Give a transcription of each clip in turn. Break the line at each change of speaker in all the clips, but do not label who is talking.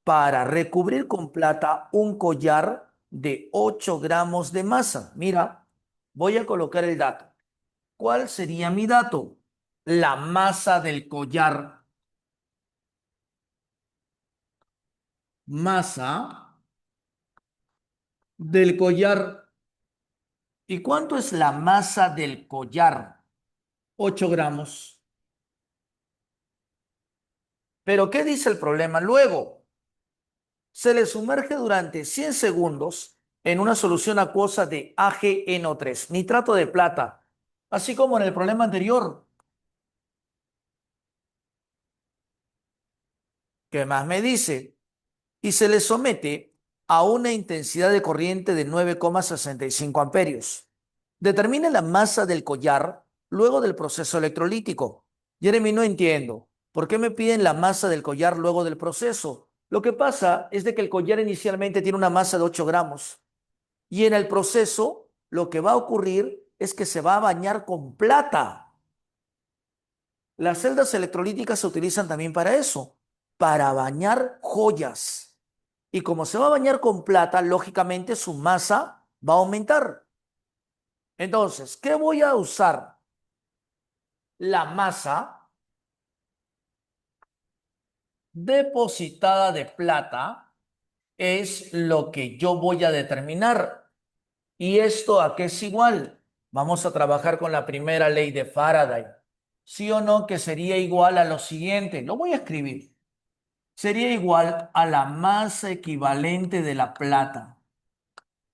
para recubrir con plata un collar de 8 gramos de masa. Mira, voy a colocar el dato. ¿Cuál sería mi dato? La masa del collar. Masa del collar. ¿Y cuánto es la masa del collar? 8 gramos. Pero ¿qué dice el problema? Luego, se le sumerge durante 100 segundos en una solución acuosa de AgNO3, nitrato de plata, así como en el problema anterior. ¿Qué más me dice? Y se le somete a una intensidad de corriente de 9,65 amperios. Determine la masa del collar luego del proceso electrolítico. Jeremy, no entiendo. ¿Por qué me piden la masa del collar luego del proceso? Lo que pasa es de que el collar inicialmente tiene una masa de 8 gramos y en el proceso lo que va a ocurrir es que se va a bañar con plata. Las celdas electrolíticas se utilizan también para eso, para bañar joyas. Y como se va a bañar con plata, lógicamente su masa va a aumentar. Entonces, ¿qué voy a usar? La masa depositada de plata es lo que yo voy a determinar. ¿Y esto a qué es igual? Vamos a trabajar con la primera ley de Faraday. ¿Sí o no? Que sería igual a lo siguiente. Lo voy a escribir. Sería igual a la masa equivalente de la plata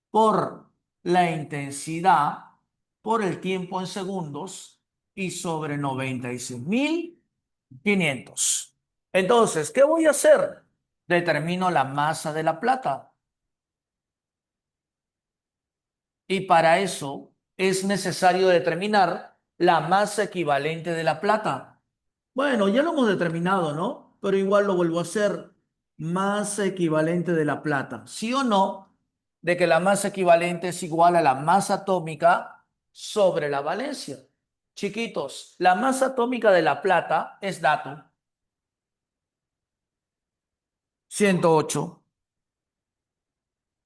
por la intensidad, por el tiempo en segundos y sobre 96.500. Entonces, ¿qué voy a hacer? Determino la masa de la plata y para eso es necesario determinar la masa equivalente de la plata. Bueno, ya lo hemos determinado, ¿no? Pero igual lo vuelvo a hacer. Masa equivalente de la plata. ¿Sí o no? De que la masa equivalente es igual a la masa atómica sobre la valencia. Chiquitos, la masa atómica de la plata es dato 108.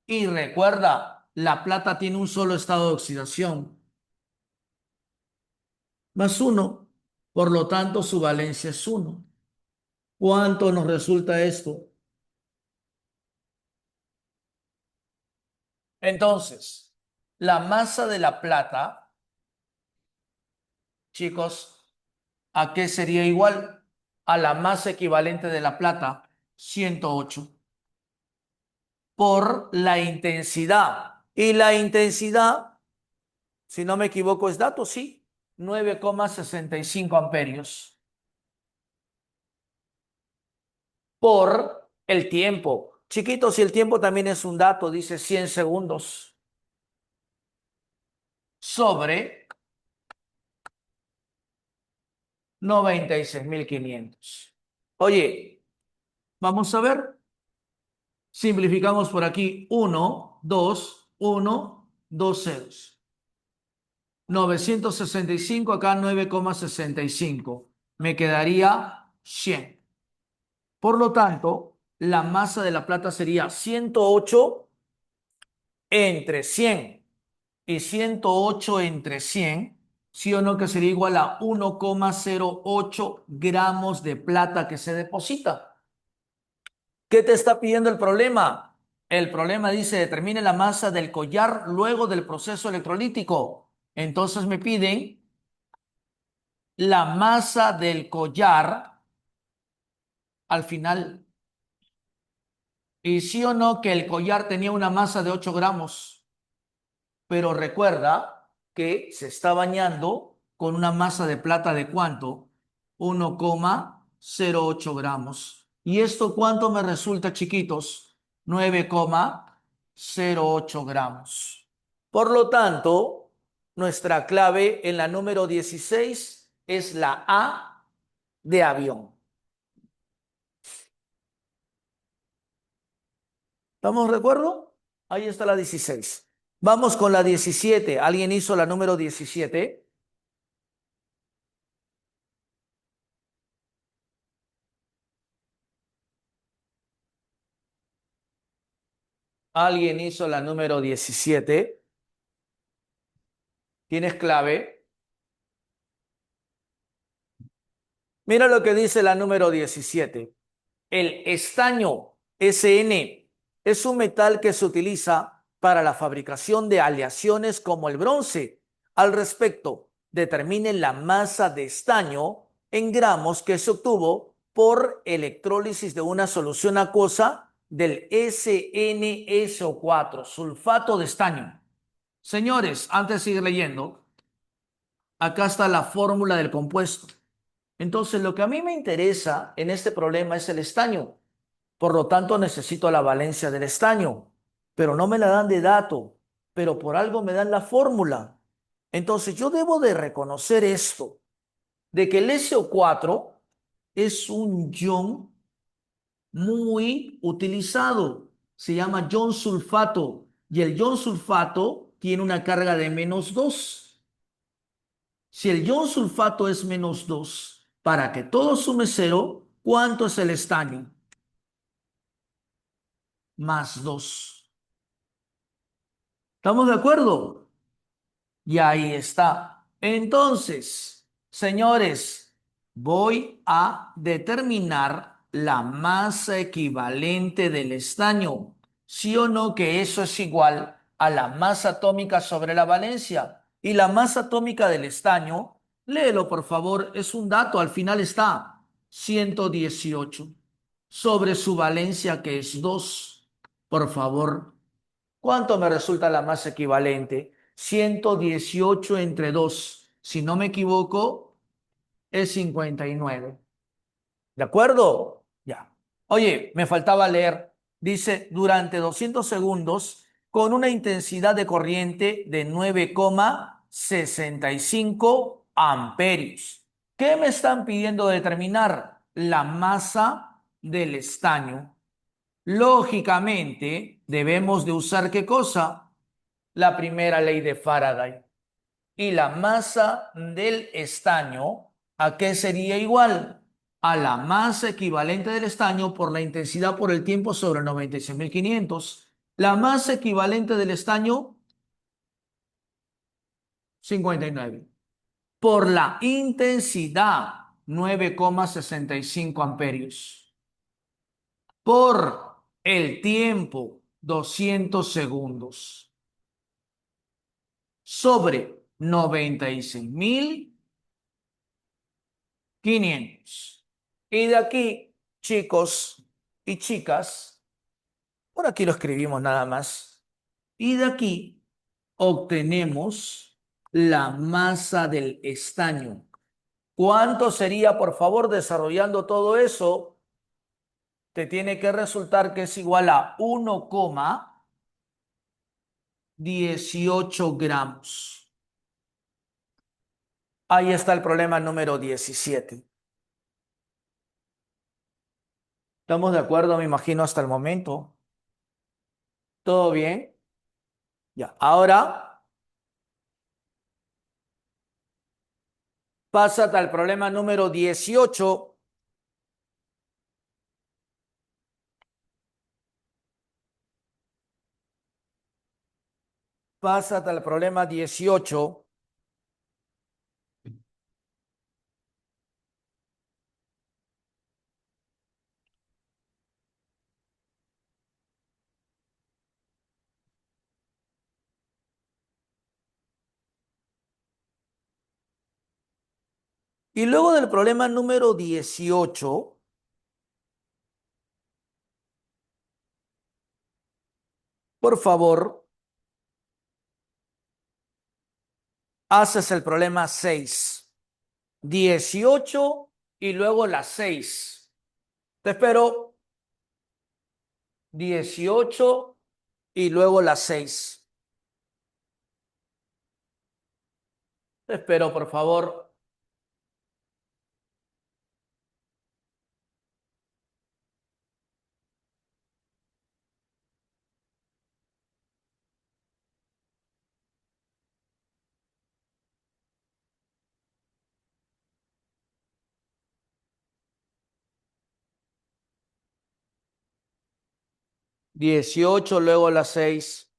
Y recuerda, la plata tiene un solo estado de oxidación, más uno. Por lo tanto, su valencia es uno. ¿Cuánto nos resulta esto? Entonces, la masa de la plata, chicos, ¿a qué sería igual? A la masa equivalente de la plata, 108, por la intensidad. Y la intensidad, si no me equivoco, es dato, sí, 9,65 amperios por el tiempo. Chiquitos, si el tiempo también es un dato, dice 100 segundos sobre 96.500. Oye, vamos a ver. Simplificamos por aquí. Uno, dos ceros. 965 acá 9,65. Me quedaría 100. Por lo tanto, la masa de la plata sería 108 entre 100 y 108 entre 100, sí o no, que sería igual a 1,08 gramos de plata que se deposita. ¿Qué te está pidiendo el problema? El problema dice, determine la masa del collar luego del proceso electrolítico. Entonces me piden la masa del collar al final. Y sí o no que el collar tenía una masa de 8 gramos, pero recuerda que se está bañando con una masa de plata de ¿cuánto? 1,08 gramos. ¿Y esto cuánto me resulta, chiquitos? 9,08 gramos. Por lo tanto, nuestra clave en la número 16 es la A de avión. ¿Estamos de acuerdo? Ahí está la 16. Vamos con la 17. ¿Alguien hizo la número 17? Alguien hizo la número 17. ¿Tienes clave? Mira lo que dice la número 17. El estaño SN es un metal que se utiliza para la fabricación de aleaciones como el bronce. Al respecto, determine la masa de estaño en gramos que se obtuvo por electrólisis de una solución acuosa del SnSO4, sulfato de estaño. Señores, antes de seguir leyendo, acá está la fórmula del compuesto. Entonces, lo que a mí me interesa en este problema es el estaño. Por lo tanto, necesito la valencia del estaño, pero no me la dan de dato, pero por algo me dan la fórmula. Entonces, yo debo de reconocer esto, de que el SO4 es un ion muy utilizado. Se llama ion sulfato y el ion sulfato tiene una carga de -2. Si el ion sulfato es -2, para que todo sume cero, ¿cuánto es el estaño? +2. ¿Estamos de acuerdo? Y ahí está. Entonces, señores, voy a determinar la masa equivalente del estaño. ¿Sí o no que eso es igual a la masa atómica sobre la valencia? Y la masa atómica del estaño, léelo por favor, es un dato, al final está 118 sobre su valencia que es 2. Por favor. ¿Cuánto me resulta la masa equivalente? 118 entre 2. Si no me equivoco, es 59. ¿De acuerdo? Ya. Oye, me faltaba leer. Dice, durante 200 segundos, con una intensidad de corriente de 9,65 amperios. ¿Qué me están pidiendo determinar? La masa del estaño. Lógicamente, debemos de usar ¿qué cosa? La primera ley de Faraday. Y la masa del estaño, ¿a qué sería igual? A la masa equivalente del estaño por la intensidad por el tiempo sobre 96.500. La masa equivalente del estaño, 59. Por la intensidad, 9,65 amperios. Por el tiempo, 200 segundos. Sobre 96.500. Y de aquí, chicos y chicas, por aquí lo escribimos nada más. Y de aquí obtenemos la masa del estaño. ¿Cuánto sería, por favor, desarrollando todo eso? Te tiene que resultar que es igual a 1,18 gramos. Ahí está el problema número 17. ¿Estamos de acuerdo, me imagino, hasta el momento? ¿Todo bien? Ya. Ahora, pásate al problema número 18. Pásate al problema 18. Y luego del problema número 18, por favor, haces el problema 6. 18 y luego la 6. Te espero. 18 y luego la 6. Te espero, por favor. 18, luego la 6.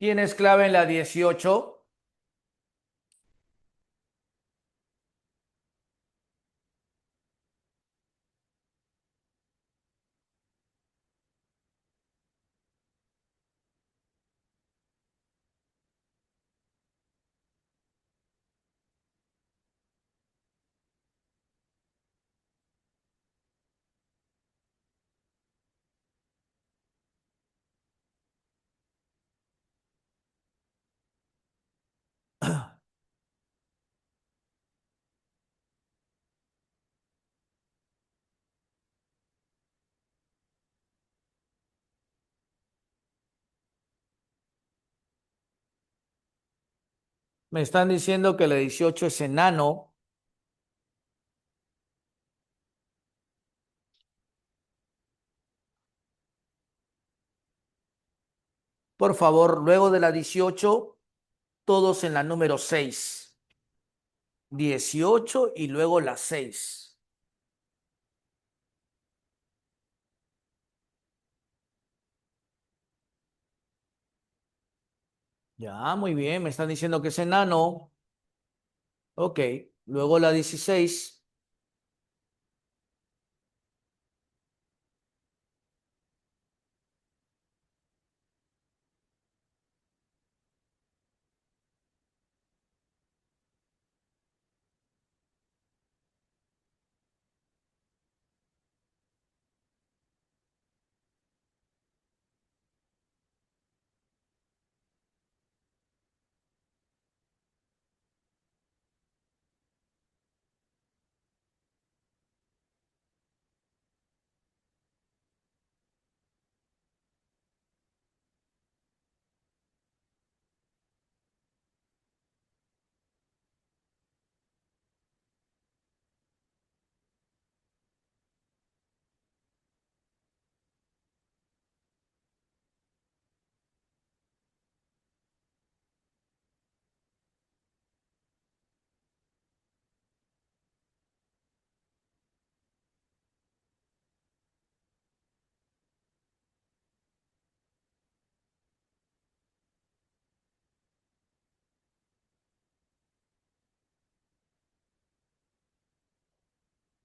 ¿Tienes clave en la 18? Me están diciendo que la 18 es enano. Por favor, luego de la 18, todos en la número 6. 18 y luego la 6. Ya, muy bien, me están diciendo que es enano. Ok, luego la 16.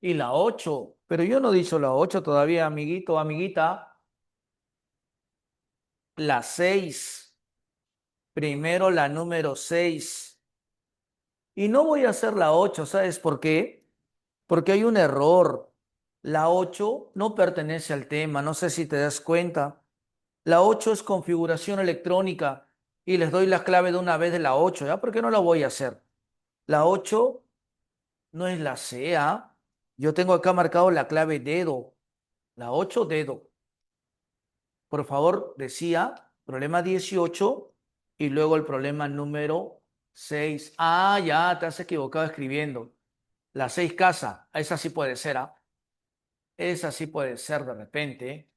Y la 8. Pero yo no he dicho la 8 todavía, amiguito, amiguita. La 6. Primero la número 6. Y no voy a hacer la 8, ¿sabes por qué? Porque hay un error. La 8 no pertenece al tema, no sé si te das cuenta. La 8 es configuración electrónica y les doy la clave de una vez de la 8, ¿ya? ¿Por qué no la voy a hacer? La 8 no es la CA. Yo tengo acá marcado la clave dedo. La 8 dedo. Por favor, decía problema 18 y luego el problema número 6. Ah, ya, te has equivocado escribiendo. La 6 casa, esa sí puede ser, ¿ah? Esa sí puede ser de repente.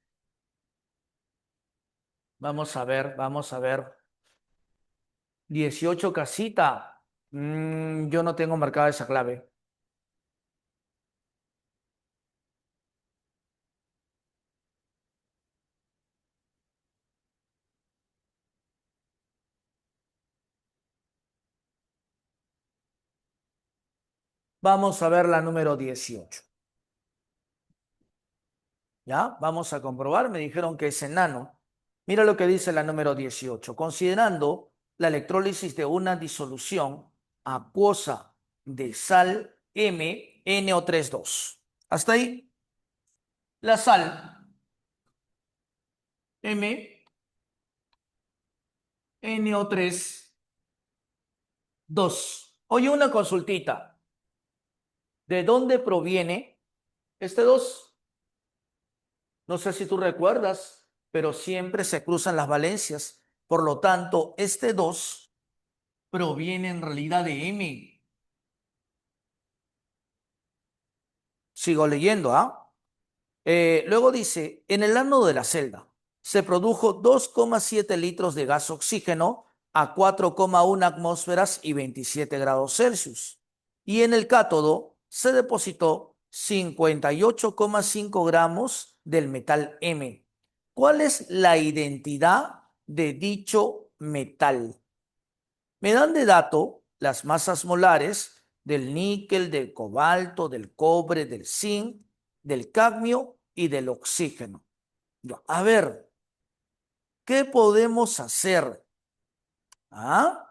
Vamos a ver, vamos a ver. 18 casita. Yo no tengo marcada esa clave. Vamos a ver la número 18. ¿Ya? Vamos a comprobar. Me dijeron que es enano. Mira lo que dice la número 18. Considerando la electrólisis de una disolución acuosa de sal MnO32. Hasta ahí. La sal MnO32. Oye, una consultita. ¿De dónde proviene este 2? No sé si tú recuerdas, pero siempre se cruzan las valencias. Por lo tanto, este 2 proviene en realidad de M. Sigo leyendo, ¿ah? Luego dice, en el ánodo de la celda se produjo 2,7 litros de gas oxígeno a 4,1 atmósferas y 27 grados Celsius. Y en el cátodo se depositó 58,5 gramos del metal M. ¿Cuál es la identidad de dicho metal? Me dan de dato las masas molares del níquel, del cobalto, del cobre, del zinc, del cadmio y del oxígeno. A ver, ¿qué podemos hacer? ¿Ah?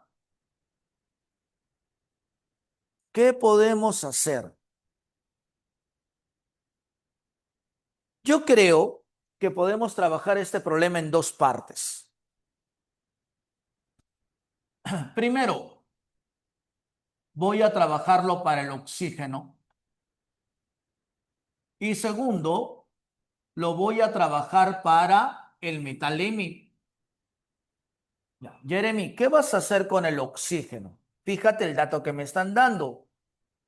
¿Qué podemos hacer? Yo creo que podemos trabajar este problema en dos partes. Primero, voy a trabajarlo para el oxígeno. Y segundo, lo voy a trabajar para el metal M. Ya. Jeremy, ¿qué vas a hacer con el oxígeno? Fíjate el dato que me están dando.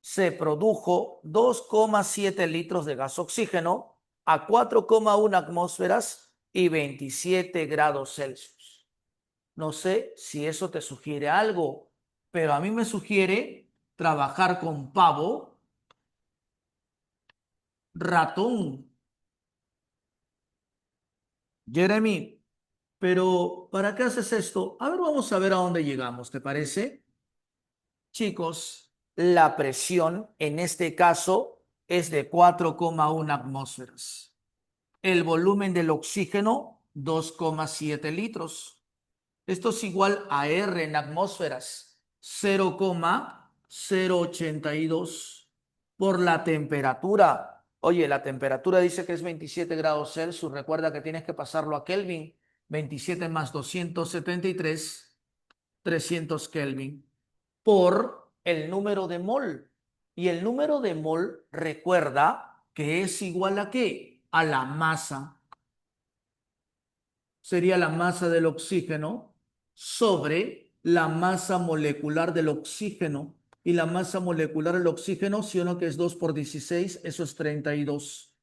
Se produjo 2,7 litros de gas oxígeno a 4,1 atmósferas y 27 grados Celsius. No sé si eso te sugiere algo, pero a mí me sugiere trabajar con pavo, ratón. Jeremy, pero ¿para qué haces esto? A ver, vamos a ver a dónde llegamos, ¿te parece? Chicos, la presión en este caso es de 4,1 atmósferas. El volumen del oxígeno, 2,7 litros. Esto es igual a R en atmósferas, 0,082 por la temperatura. Oye, la temperatura dice que es 27 grados Celsius. Recuerda que tienes que pasarlo a Kelvin. 27 más 273, 300 Kelvin por el número de mol. Y el número de mol, recuerda que es igual a ¿qué? A la masa. Sería la masa del oxígeno sobre la masa molecular del oxígeno. Y la masa molecular del oxígeno, si uno que es 2 por 16, eso es 32.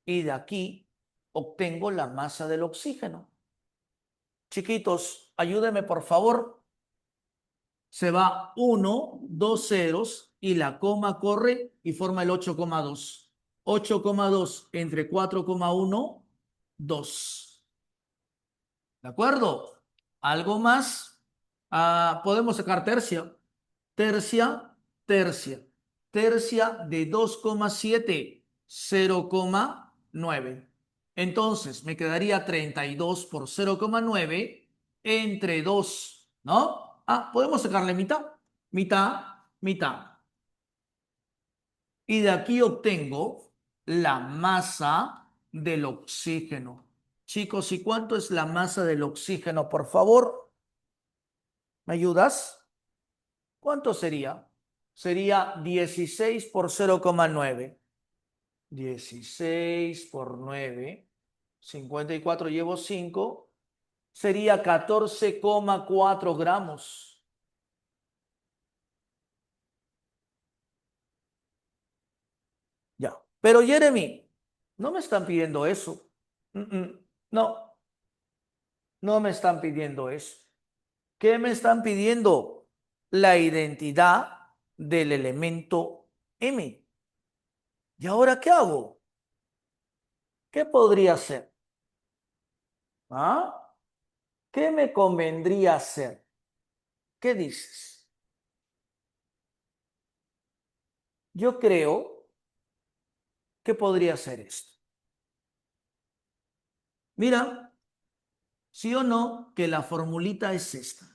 Y de aquí obtengo la masa del oxígeno. Chiquitos, ayúdenme por favor. Se va uno, dos ceros y la coma corre y forma el 8,2. 8,2 entre 4,1, 2. ¿De acuerdo? ¿Algo más? Podemos sacar tercia. Tercia, tercia. Tercia de 2,7, 0,9. Entonces, me quedaría 32 por 0,9 entre 2, ¿no? Podemos sacarle mitad. Mitad, mitad. Y de aquí obtengo la masa del oxígeno. Chicos, ¿y cuánto es la masa del oxígeno, por favor? ¿Me ayudas? ¿Cuánto sería? Sería 16 por 0,9. 16 por 9. 54 llevo 5. Sería 14,4 gramos. Pero Jeremy, no me están pidiendo eso. No, no me están pidiendo eso. ¿Qué me están pidiendo? La identidad del elemento M. ¿Y ahora qué hago? ¿Qué podría ser? ¿Ah? ¿Qué me convendría hacer? ¿Qué dices? Yo creo que podría ser esto. Mira, sí o no, que la formulita es esta,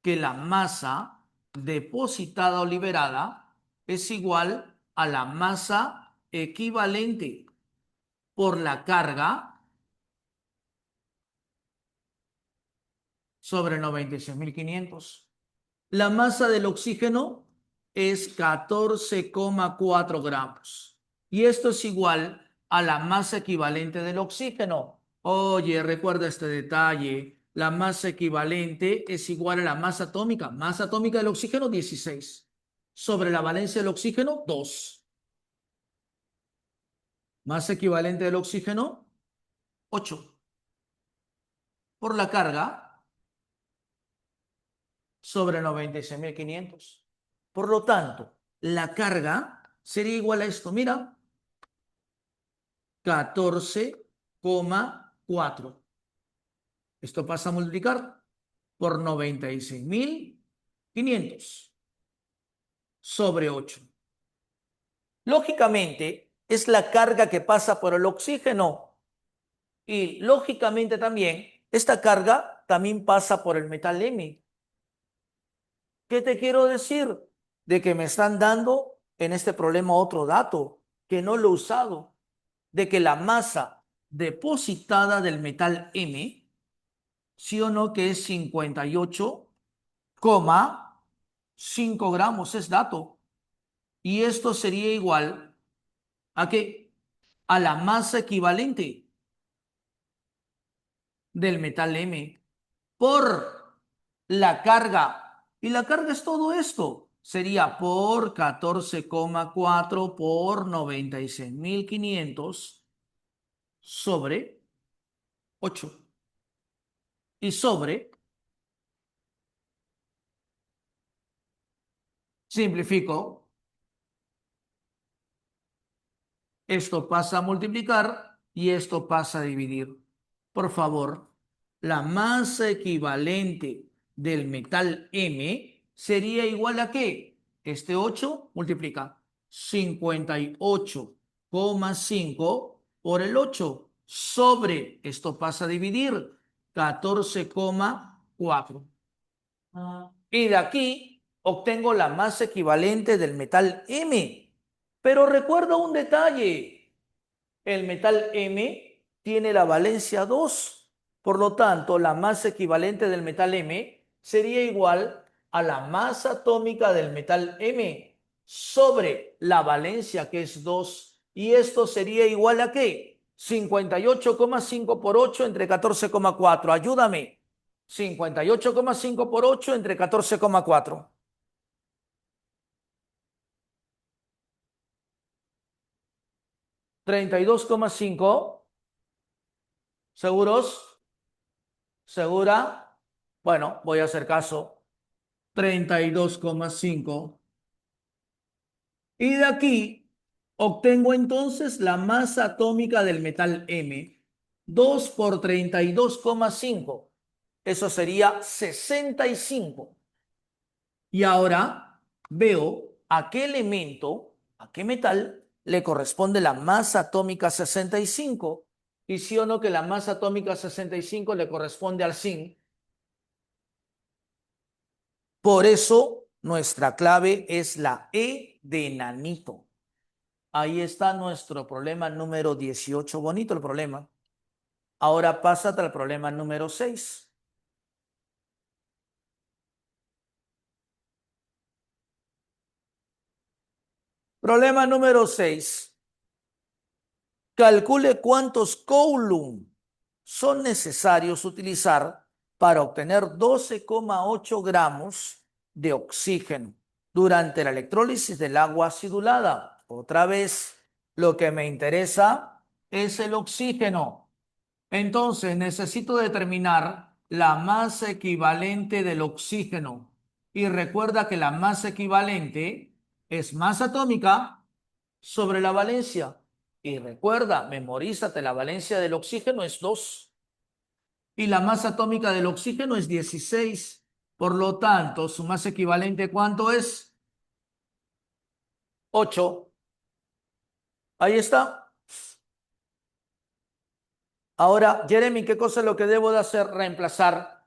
que la masa depositada o liberada es igual a la masa equivalente por la carga sobre 96.500. La masa del oxígeno es 14,4 gramos. Y esto es igual a la masa equivalente del oxígeno. Oye, recuerda este detalle. La masa equivalente es igual a la masa atómica. Masa atómica del oxígeno, 16. Sobre la valencia del oxígeno, 2. Masa equivalente del oxígeno, 8. Por la carga sobre 96.500. Por lo tanto, la carga sería igual a esto. Mira, 14,4. Esto pasa a multiplicar por 96.500 sobre 8. Lógicamente, es la carga que pasa por el oxígeno. Y lógicamente también, esta carga también pasa por el metal M. ¿Qué te quiero decir? De que me están dando en este problema otro dato que no lo he usado, de que la masa depositada del metal M, sí o no, que es 58,5 gramos, es dato. Y esto sería igual a que a la masa equivalente del metal M por la carga. Y la carga es todo esto. Sería por 14,4 por 96.500 sobre 8. Y sobre, simplifico, esto pasa a multiplicar y esto pasa a dividir. Por favor, la masa equivalente del metal M sería igual a ¿qué? Este 8 multiplica 58,5 por el 8 sobre, esto pasa a dividir, 14,4. Y de aquí obtengo la masa equivalente del metal M. Pero recuerda un detalle. El metal M tiene la valencia 2. Por lo tanto, la masa equivalente del metal M sería igual a la masa atómica del metal M sobre la valencia, que es 2. Y esto sería igual a ¿qué? 58,5 por 8 entre 14,4. Ayúdame. 58,5 por 8 entre 14,4. 32,5. ¿Seguros? ¿Segura? Bueno, voy a hacer caso. 32,5. Y de aquí obtengo entonces la masa atómica del metal M. 2 por 32,5. Eso sería 65. Y ahora veo a qué elemento, a qué metal le corresponde la masa atómica 65. Y sí o no que la masa atómica 65 le corresponde al zinc. Por eso nuestra clave es la E de nanito. Ahí está nuestro problema número 18. Bonito el problema. Ahora pásate al problema número 6. Problema número 6. Calcule cuántos coulomb son necesarios utilizar para obtener 12,8 gramos de oxígeno durante la electrólisis del agua acidulada. Otra vez, Lo que me interesa es el oxígeno. Entonces necesito determinar la masa equivalente del oxígeno. Y recuerda que la masa equivalente es masa atómica sobre la valencia. Y recuerda, memorízate, la valencia del oxígeno es 2 y la masa atómica del oxígeno es 16. Por lo tanto, su masa equivalente, ¿cuánto es? 8. Ahí está. Ahora, Jeremy, ¿qué cosa es lo que debo de hacer? Reemplazar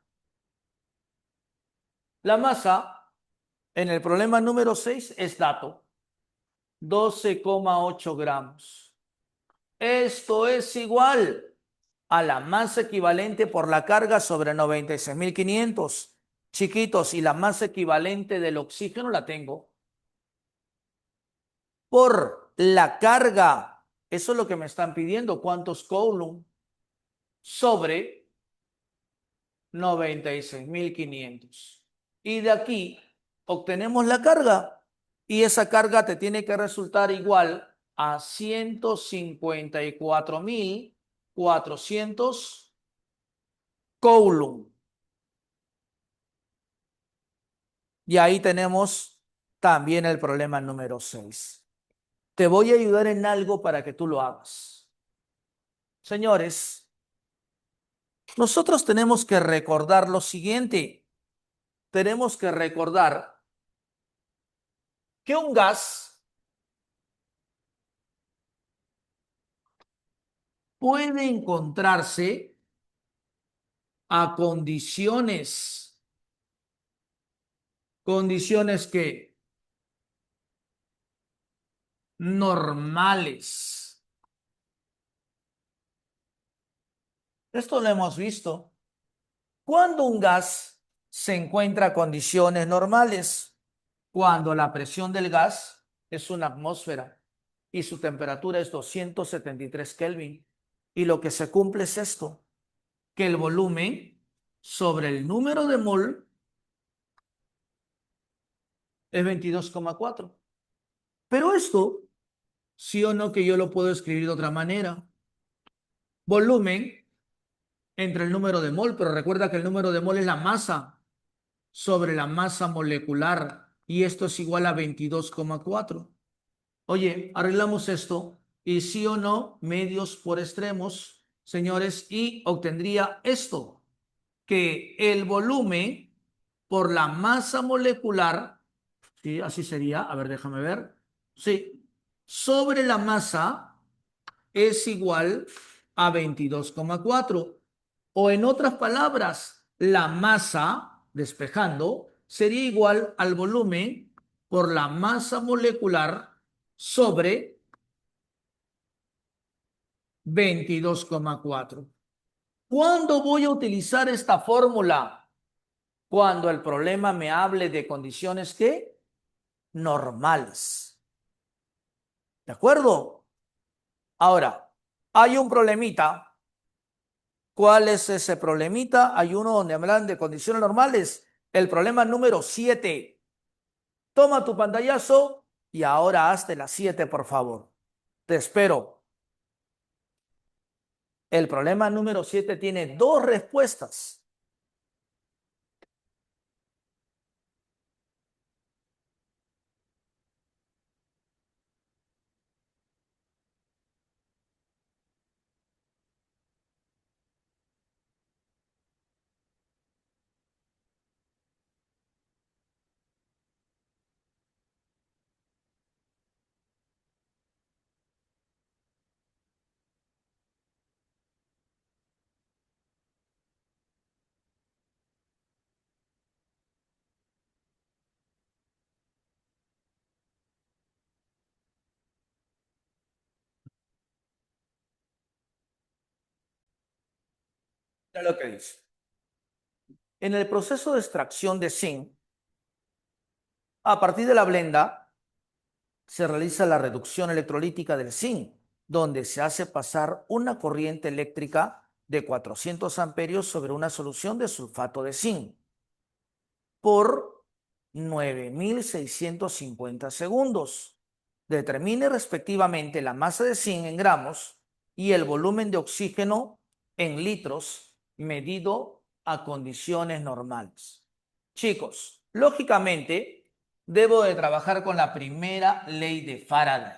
la masa en el problema número 6 es dato. 12,8 gramos. Esto es igual a la masa equivalente por la carga sobre 96.500. Chiquitos, y la masa equivalente del oxígeno la tengo por la carga. Eso es lo que me están pidiendo. ¿Cuántos coulomb? Sobre 96.500. Y de aquí obtenemos la carga. Y esa carga te tiene que resultar igual a 154.400 coulomb. Y ahí tenemos también el problema número 6. Te voy a ayudar en algo para que tú lo hagas. Señores, nosotros tenemos que recordar lo siguiente. Tenemos que recordar que un gas puede encontrarse a condiciones que normales. Esto lo hemos visto. Cuando un gas se encuentra a condiciones normales, cuando la presión del gas es una atmósfera y su temperatura es 273 Kelvin. Y lo que se cumple es esto, que el volumen sobre el número de mol es 22,4. Pero esto, sí o no, que yo lo puedo escribir de otra manera. Volumen entre el número de mol, pero recuerda que el número de mol es la masa sobre la masa molecular y esto es igual a 22,4. Oye, arreglamos esto y sí o no, medios por extremos, señores, y obtendría esto, que el volumen por la masa molecular, sí, así sería, a ver, déjame ver, sí, sobre la masa es igual a 22,4. O en otras palabras, la masa, despejando, sería igual al volumen por la masa molecular sobre 22,4. ¿Cuándo voy a utilizar esta fórmula? Cuando el problema me hable de condiciones ¿qué? Normales. ¿De acuerdo? Ahora, hay un problemita. ¿Cuál es ese problemita? Hay uno donde hablan de condiciones normales. El problema número 7. Toma tu pantallazo y ahora hazte la 7, por favor. Te espero. El problema número 7 tiene dos respuestas. Mira lo que dice. En el proceso de extracción de zinc, a partir de la blenda, se realiza la reducción electrolítica del zinc, donde se hace pasar una corriente eléctrica de 400 amperios sobre una solución de sulfato de zinc por 9.650 segundos. Determine respectivamente la masa de zinc en gramos y el volumen de oxígeno en litros medido a condiciones normales. Chicos, lógicamente, debo de trabajar con la primera ley de Faraday.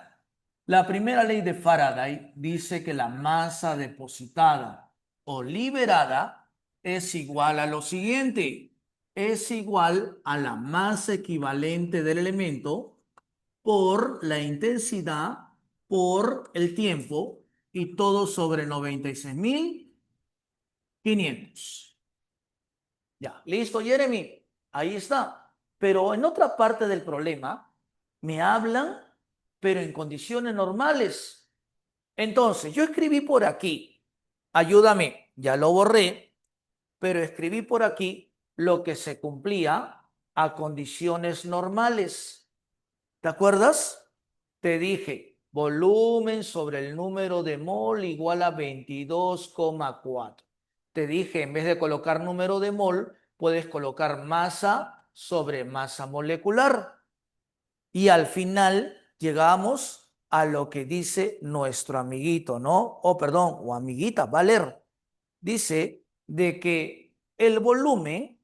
La primera ley de Faraday dice que la masa depositada o liberada es igual a lo siguiente. Es igual a la masa equivalente del elemento por la intensidad, por el tiempo y todo sobre 96.500. Ya, listo, Jeremy. Ahí está. Pero en otra parte del problema me hablan, pero en condiciones normales. Entonces, yo escribí por aquí, ayúdame, ya lo borré, pero escribí por aquí lo que se cumplía a condiciones normales. ¿Te acuerdas? Te dije, volumen sobre el número de mol igual a 22,4. Te dije, en vez de colocar número de mol, puedes colocar masa sobre masa molecular. Y al final llegamos a lo que dice nuestro amiguito, ¿no? O perdón, o amiguita, Valer. Dice de que el volumen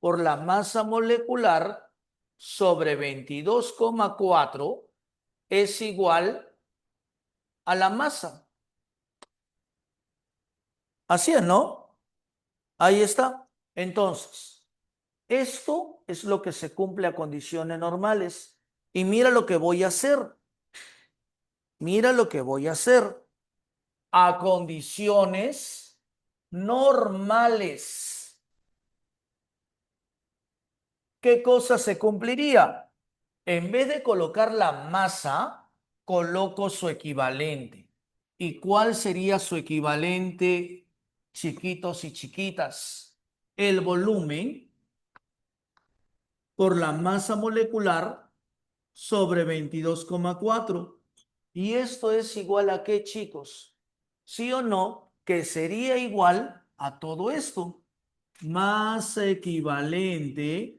por la masa molecular sobre 22,4 es igual a la masa. Así es, ¿no? Ahí está. Entonces, esto es lo que se cumple a condiciones normales. Y mira lo que voy a hacer. Mira lo que voy a hacer. A condiciones normales. ¿Qué cosa se cumpliría? En vez de colocar la masa, coloco su equivalente. ¿Y cuál sería su equivalente, chiquitos y chiquitas? El volumen por la masa molecular sobre 22,4. ¿Y esto es igual a qué, chicos? ¿Sí o no? Que sería igual a todo esto. Masa equivalente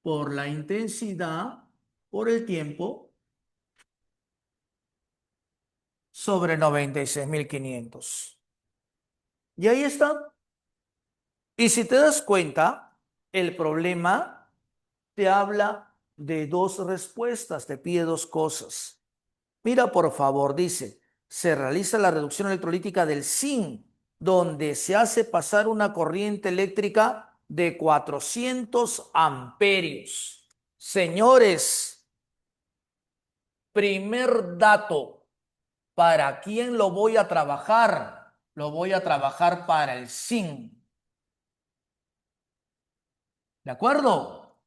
por la intensidad, por el tiempo, sobre 96.500. Y ahí está. Y si te das cuenta, el problema te habla de dos respuestas, te pide dos cosas. Mira, por favor, dice, se realiza la reducción electrolítica del zinc, donde se hace pasar una corriente eléctrica de 400 amperios. Señores, primer dato, ¿para quién lo voy a trabajar? Lo voy a trabajar para el zinc. ¿De acuerdo?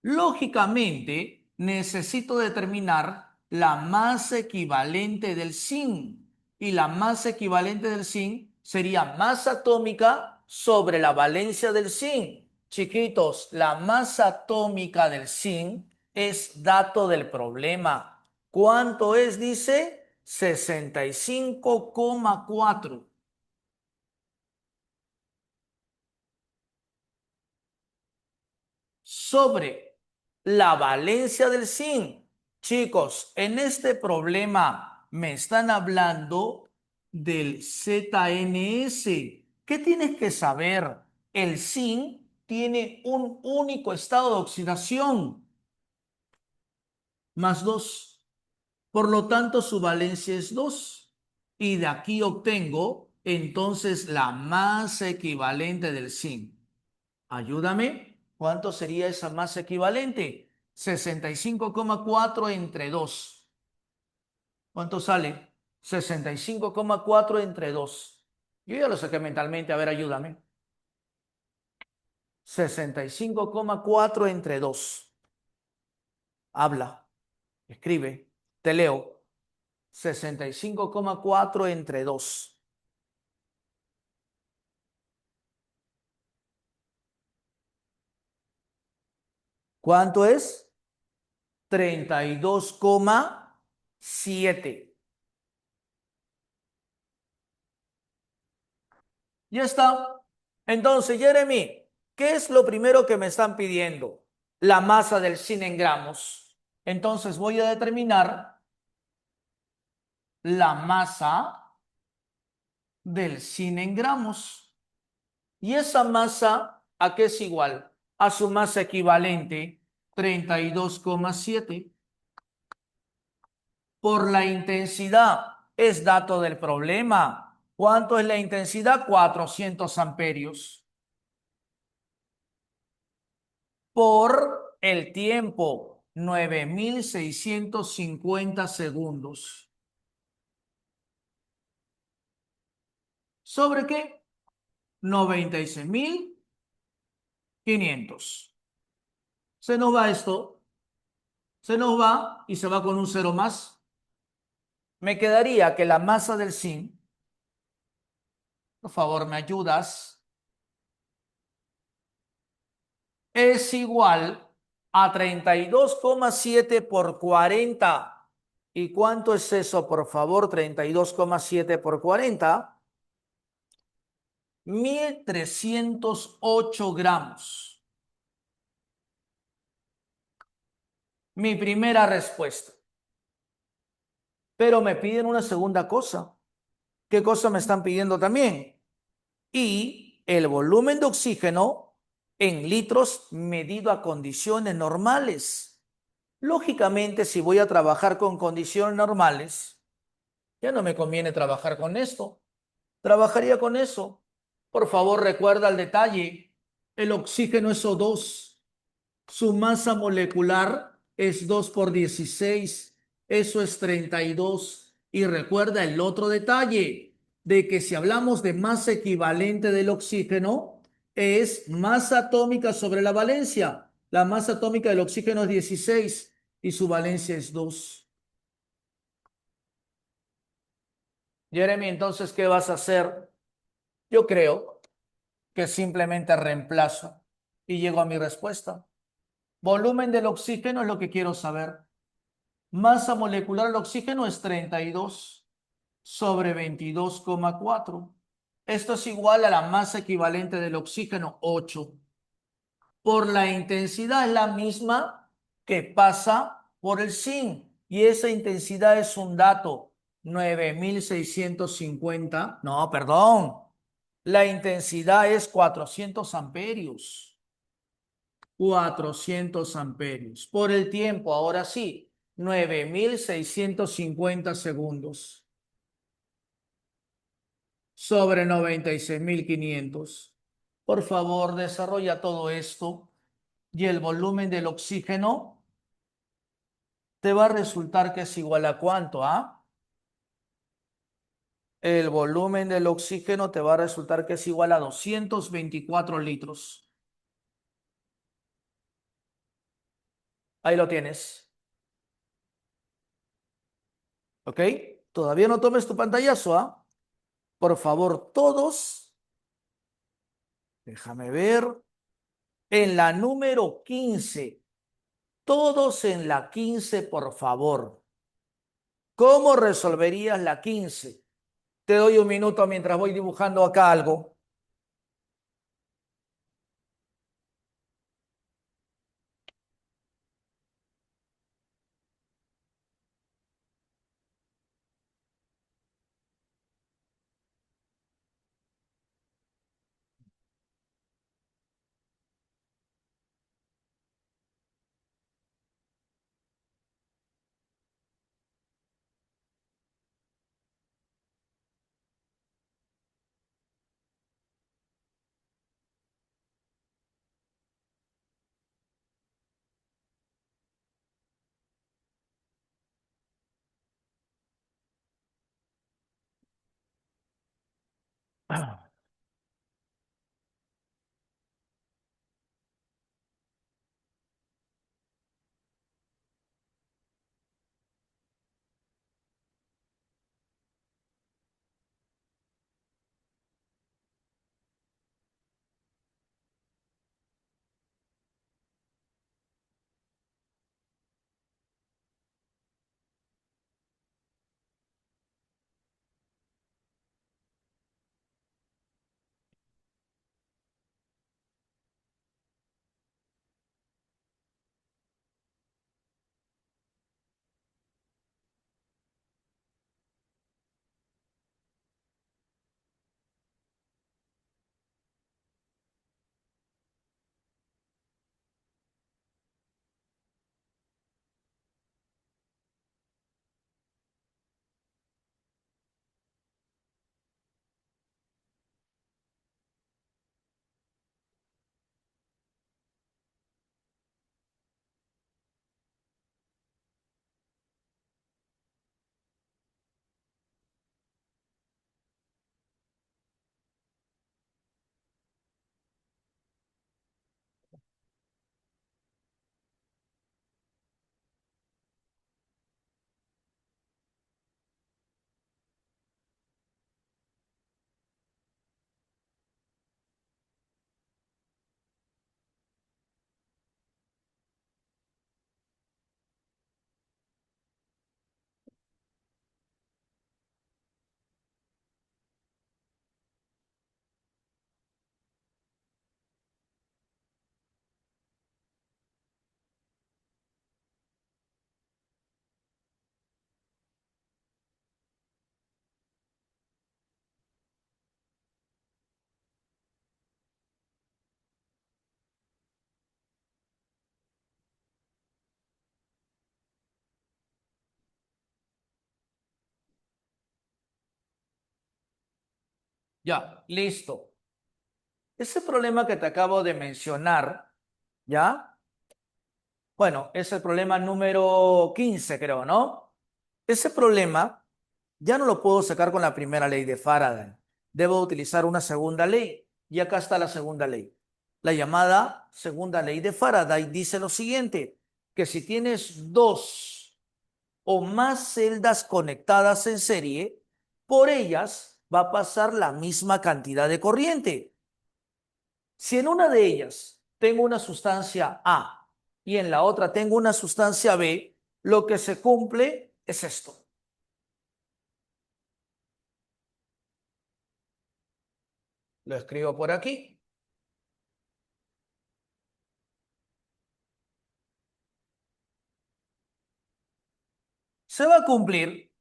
Lógicamente, necesito determinar la masa equivalente del zinc. Y la masa equivalente del zinc sería masa atómica sobre la valencia del zinc. Chiquitos, la masa atómica del zinc es dato del problema. ¿Cuánto es? Dice 65,4 sobre la valencia del zinc. Chicos, en este problema me están hablando del ZNS. ¿Qué tienes que saber? El zinc tiene un único estado de oxidación, más 2. Por lo tanto, su valencia es 2. Y de aquí obtengo entonces la masa equivalente del zinc. Ayúdame. ¿Cuánto sería esa masa equivalente? 65,4 entre 2. ¿Cuánto sale? 65,4 entre 2. Yo ya lo saqué mentalmente. A ver, ayúdame. 65,4 entre 2. Habla. Escribe. Te leo. 65,4 entre 2. ¿Cuánto es? 32,7. Ya está. Entonces, Jeremy, ¿qué es lo primero que me están pidiendo? la masa del zinc en gramos. Entonces voy a determinar la masa del zinc en gramos. Y esa masa, ¿a qué es igual? A su masa equivalente, 32,7. Por la intensidad, es dato del problema. ¿Cuánto es la intensidad? 400 amperios. Por el tiempo, 9650 segundos. ¿Sobre qué? 96.500. Se nos va esto, se nos va y se va con un cero más. Me quedaría que la masa del zinc, por favor, ¿me ayudas? Es igual a 32,7 por 40. ¿Y cuánto es eso, por favor? 32,7 por 40. 1308 gramos. Mi primera respuesta. Pero me piden una segunda cosa. ¿Qué cosa me están pidiendo también? Y el volumen de oxígeno en litros medido a condiciones normales. Lógicamente, si voy a trabajar con condiciones normales, ya no me conviene trabajar con esto. Trabajaría con eso. Por favor, recuerda el detalle. El oxígeno es O2. Su masa molecular es 2 por 16. Eso es 32. Y recuerda el otro detalle de que si hablamos de masa equivalente del oxígeno, es masa atómica sobre la valencia. La masa atómica del oxígeno es 16 y su valencia es 2. Jeremy, entonces, ¿qué vas a hacer? Yo creo que simplemente reemplazo y llego a mi respuesta. Volumen del oxígeno es lo que quiero saber. Masa molecular del oxígeno es 32 sobre 22,4. Esto es igual a la masa equivalente del oxígeno, 8. Por la intensidad es la misma que pasa por el zinc. Y esa intensidad es un dato, 9650. No, perdón. La intensidad es 400 amperios. 400 amperios. Por el tiempo, ahora sí, 9650 segundos sobre 96.500. Por favor, desarrolla todo esto y el volumen del oxígeno te va a resultar que es igual a ¿cuánto? ¿Ah? El volumen del oxígeno te va a resultar que es igual a 224 litros. Ahí lo tienes. ¿Ok? Todavía no tomes tu pantallazo, ¿ah? Por favor, todos, déjame ver, en la número 15. Todos en la 15, por favor. ¿Cómo resolverías la 15? Te doy un minuto mientras voy dibujando acá algo. Ya, listo. Ese problema que te acabo de mencionar, ¿ya? Bueno, es el problema número 15, creo, ¿no? Ese problema ya no lo puedo sacar con la primera ley de Faraday. Debo utilizar una segunda ley. Y acá está la segunda ley. La llamada segunda ley de Faraday dice lo siguiente, que si tienes dos o más celdas conectadas en serie, por ellas va a pasar la misma cantidad de corriente. Si en una de ellas tengo una sustancia A y en la otra tengo una sustancia B, lo que se cumple es esto. Lo escribo por aquí. Se va a cumplir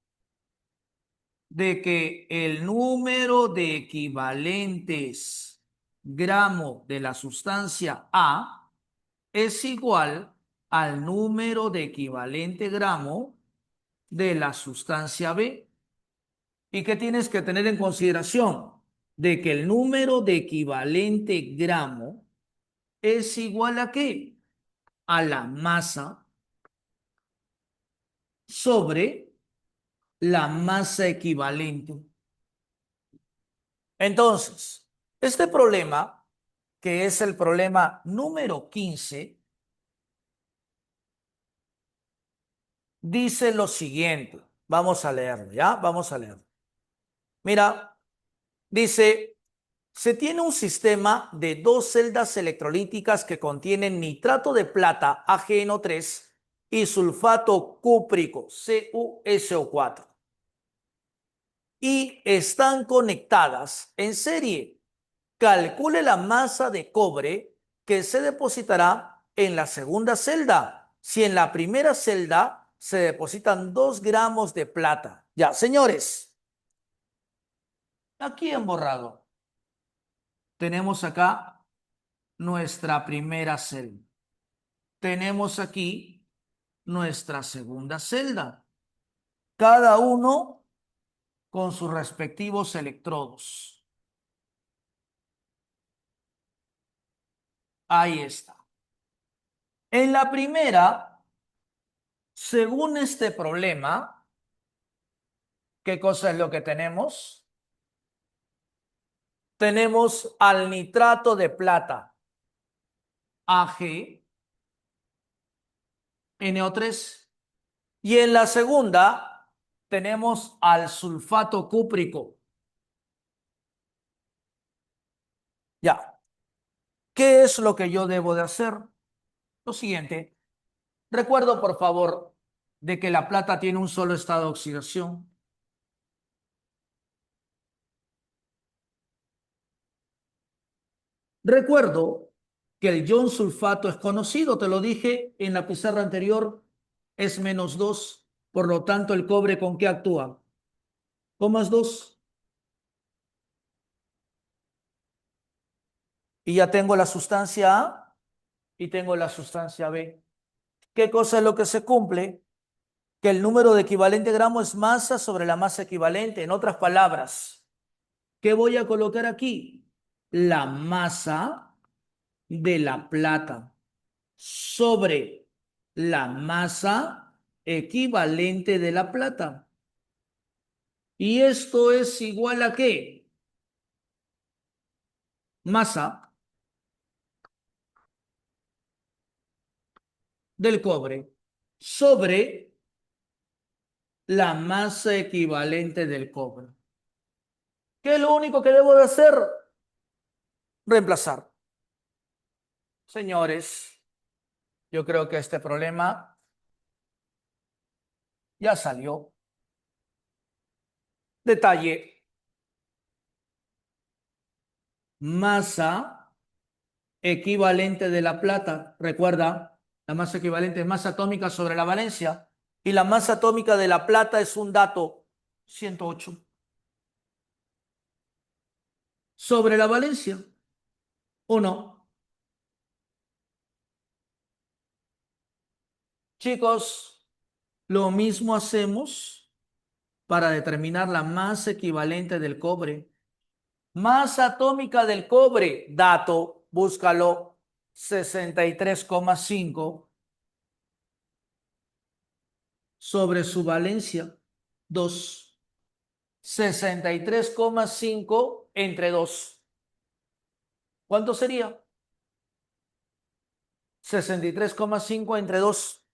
de que el número de equivalentes gramo de la sustancia A es igual al número de equivalente gramo de la sustancia B. ¿Y qué tienes que tener en consideración? De que el número de equivalente gramo es igual ¿a qué? A la masa sobre la masa equivalente. Entonces, este problema, que es el problema número 15, dice lo siguiente. Vamos a leerlo, ¿ya? Vamos a leerlo. Mira, dice, se tiene un sistema de dos celdas electrolíticas que contienen nitrato de plata, AgNO3, y sulfato cúprico, CuSO4, y están conectadas en serie. Calcule la masa de cobre que se depositará en la segunda celda. Si en la primera celda se depositan 2 gramos de plata. Ya, señores, aquí en borrado tenemos acá nuestra primera celda. Tenemos aquí nuestra segunda celda. Cada uno con sus respectivos electrodos. Ahí está. En la primera, según este problema, ¿qué cosa es lo que tenemos? Tenemos al nitrato de plata, AgNO3. Y en la segunda tenemos al sulfato cúprico. Ya. ¿Qué es lo que yo debo de hacer? Lo siguiente. Recuerdo, por favor, de que la plata tiene un solo estado de oxidación. Recuerdo que el ion sulfato es conocido, te lo dije en la pizarra anterior, es -2. Por lo tanto, ¿el cobre con qué actúa? Con +2. Y ya tengo la sustancia A y tengo la sustancia B. ¿Qué cosa es lo que se cumple? Que el número de equivalente gramo es masa sobre la masa equivalente. En otras palabras, ¿qué voy a colocar aquí? La masa de la plata sobre la masa equivalente de la plata. ¿Y esto es igual a qué? Masa del cobre sobre la masa equivalente del cobre. ¿Qué es lo único que debo de hacer? Reemplazar. Señores, yo creo que este problema ya salió. Detalle, masa equivalente de la plata. Recuerda, la masa equivalente es masa atómica sobre la valencia. Y la masa atómica de la plata es un dato, 108. Sobre la valencia, ¿o no? Chicos, lo mismo hacemos para determinar la masa equivalente del cobre. Masa atómica del cobre, dato, búscalo, 63,5 sobre su valencia, 2. 63,5 entre 2. ¿Cuánto sería? 63,5 entre 2.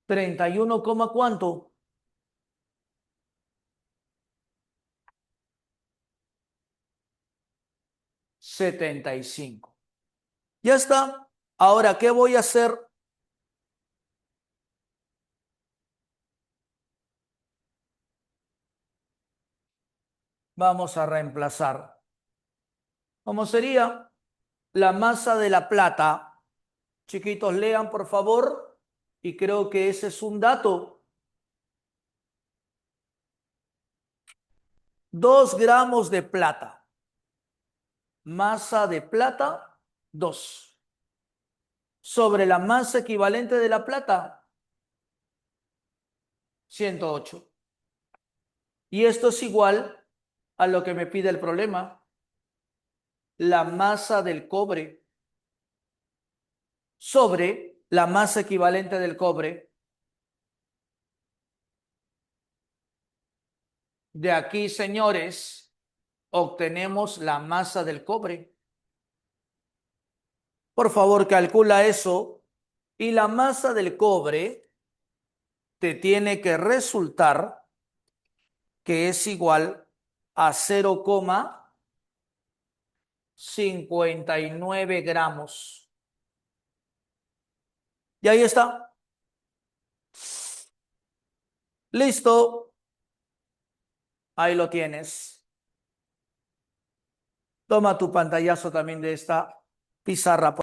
31, ¿cuánto? 75. Ya está. Ahora, ¿qué voy a hacer? Vamos a reemplazar. ¿Cómo sería? La masa de la plata. Chiquitos, lean por favor. Y creo que ese es un dato. 2 gramos de plata. Masa de plata, 2. Sobre la masa equivalente de la plata, 108. Y esto es igual a lo que me pide el problema. La masa del cobre sobre la masa equivalente del cobre. De aquí, señores, obtenemos la masa del cobre. Por favor, calcula eso. Y la masa del cobre te tiene que resultar que es igual a 0,59 gramos. Y ahí está. Listo. Ahí lo tienes. Toma tu pantallazo también de esta pizarra.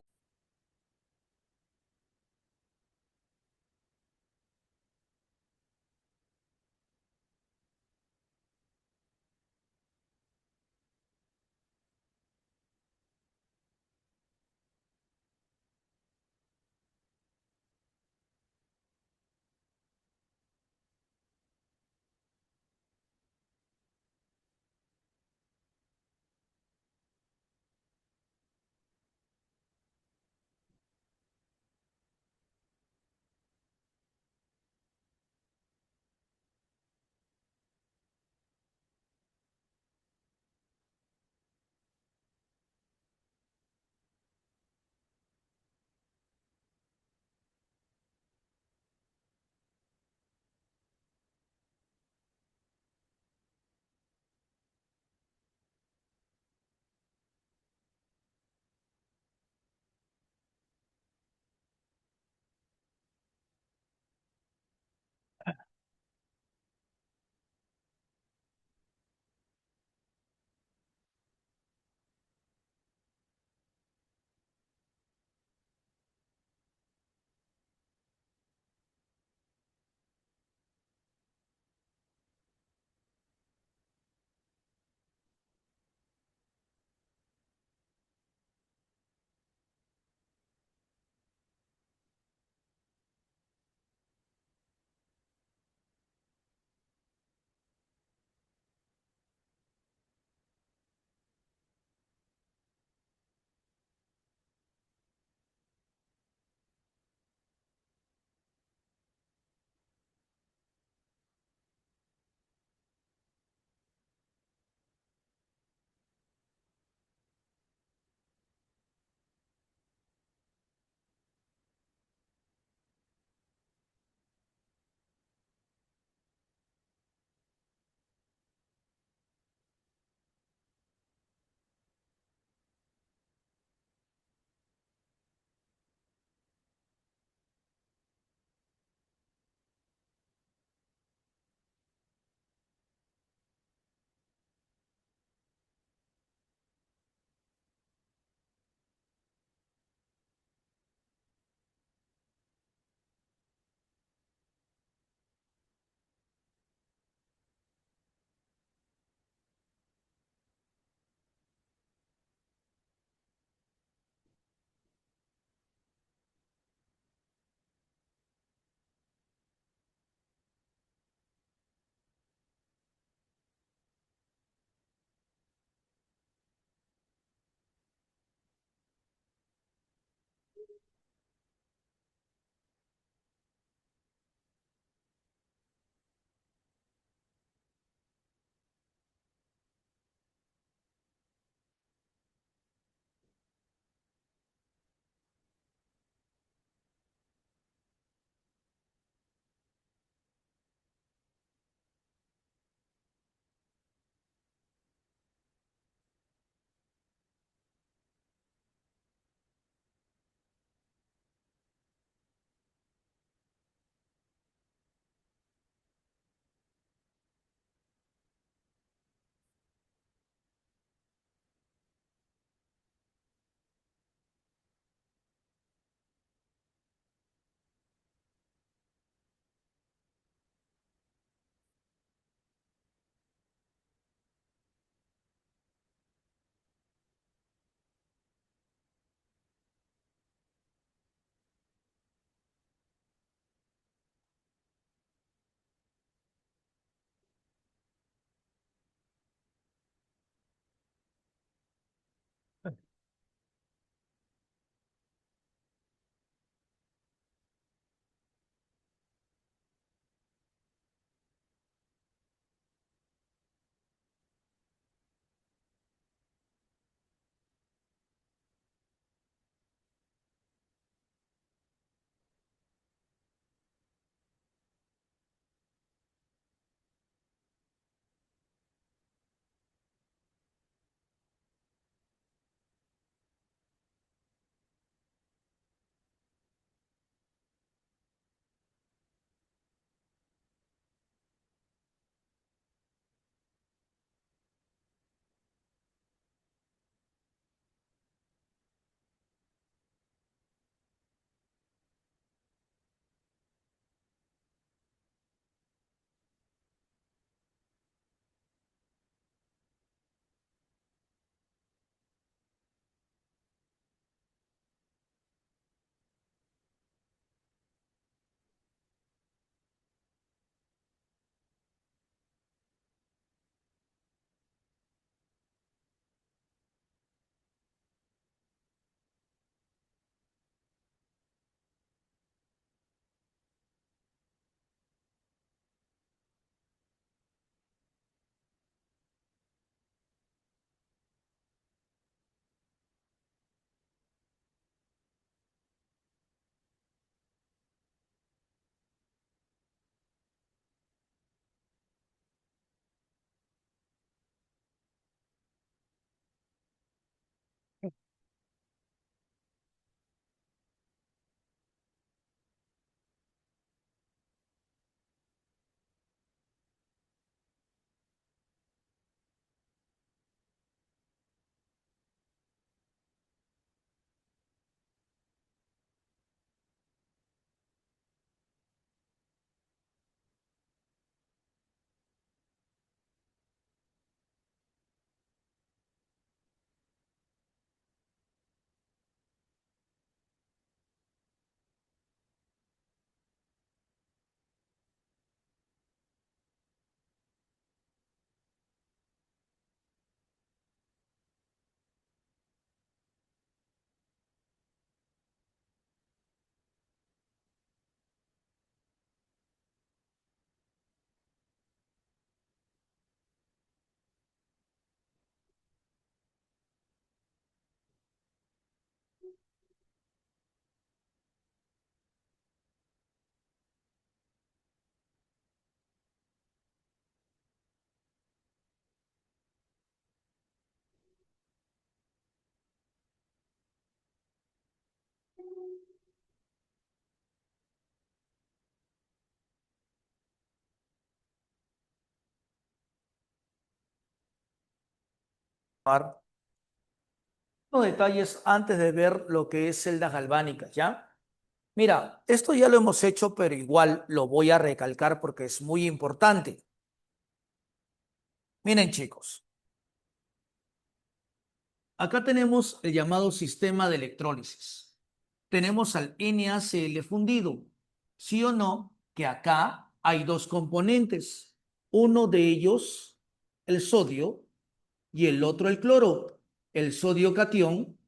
Los detalles antes de ver lo que es celdas galvánicas, ¿ya? Mira, esto ya lo hemos hecho, pero igual lo voy a recalcar porque es muy importante. Miren, chicos, acá tenemos el llamado sistema de electrólisis. Tenemos al NaCl fundido. ¿Sí o no? Que acá hay dos componentes. Uno de ellos, el sodio, y el otro el cloro. El sodio catión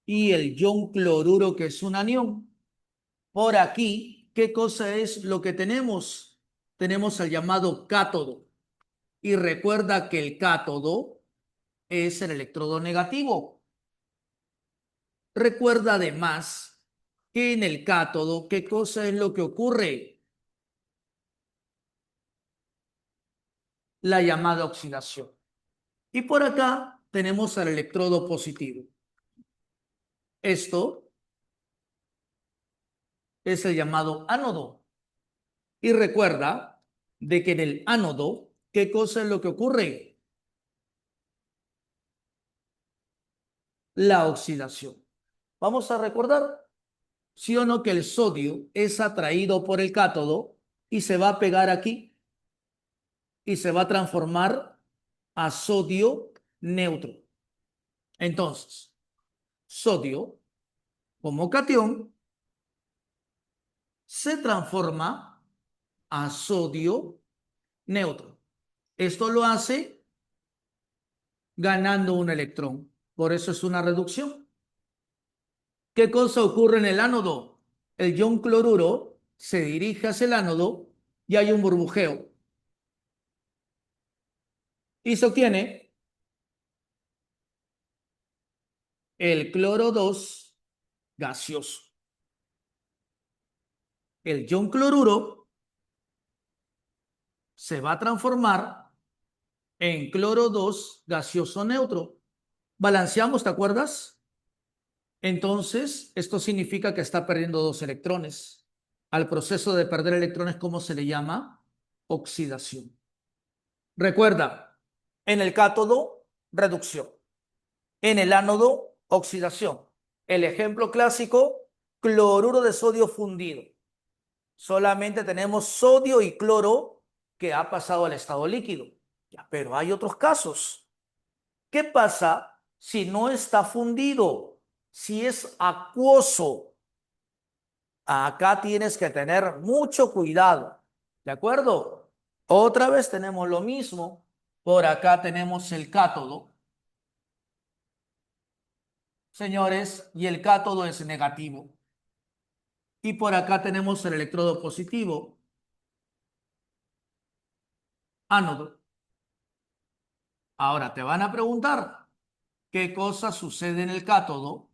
y el ion cloruro, que es un anión. Por aquí, ¿qué cosa es lo que tenemos? Tenemos al llamado cátodo. Y recuerda que el cátodo es el electrodo negativo. Recuerda además que en el cátodo, ¿qué cosa es lo que ocurre? La llamada oxidación. Y por acá tenemos al electrodo positivo. Esto es el llamado ánodo. Y recuerda de que en el ánodo, ¿qué cosa es lo que ocurre? La oxidación. Vamos a recordar, sí o no, que el sodio es atraído por el cátodo y se va a pegar aquí y se va a transformar a sodio neutro. Entonces, sodio como catión se transforma a sodio neutro. Esto lo hace ganando un electrón. Por eso es una reducción. ¿Qué cosa ocurre en el ánodo? El ion cloruro se dirige hacia el ánodo y hay un burbujeo. Y se obtiene el cloro 2 gaseoso. El ion cloruro se va a transformar en cloro 2 gaseoso neutro. Balanceamos, ¿te acuerdas? Entonces, esto significa que está perdiendo dos electrones. Al proceso de perder electrones, ¿cómo se le llama? Oxidación. Recuerda, en el cátodo, reducción. En el ánodo, oxidación. El ejemplo clásico, cloruro de sodio fundido. Solamente tenemos sodio y cloro que ha pasado al estado líquido. Ya, pero hay otros casos. ¿Qué pasa si no está fundido? Si es acuoso. Acá tienes que tener mucho cuidado. ¿De acuerdo? Otra vez tenemos lo mismo. Por acá tenemos el cátodo, señores, y el cátodo es negativo. Y por acá tenemos el electrodo positivo, ánodo. Ahora te van a preguntar qué cosa sucede en el cátodo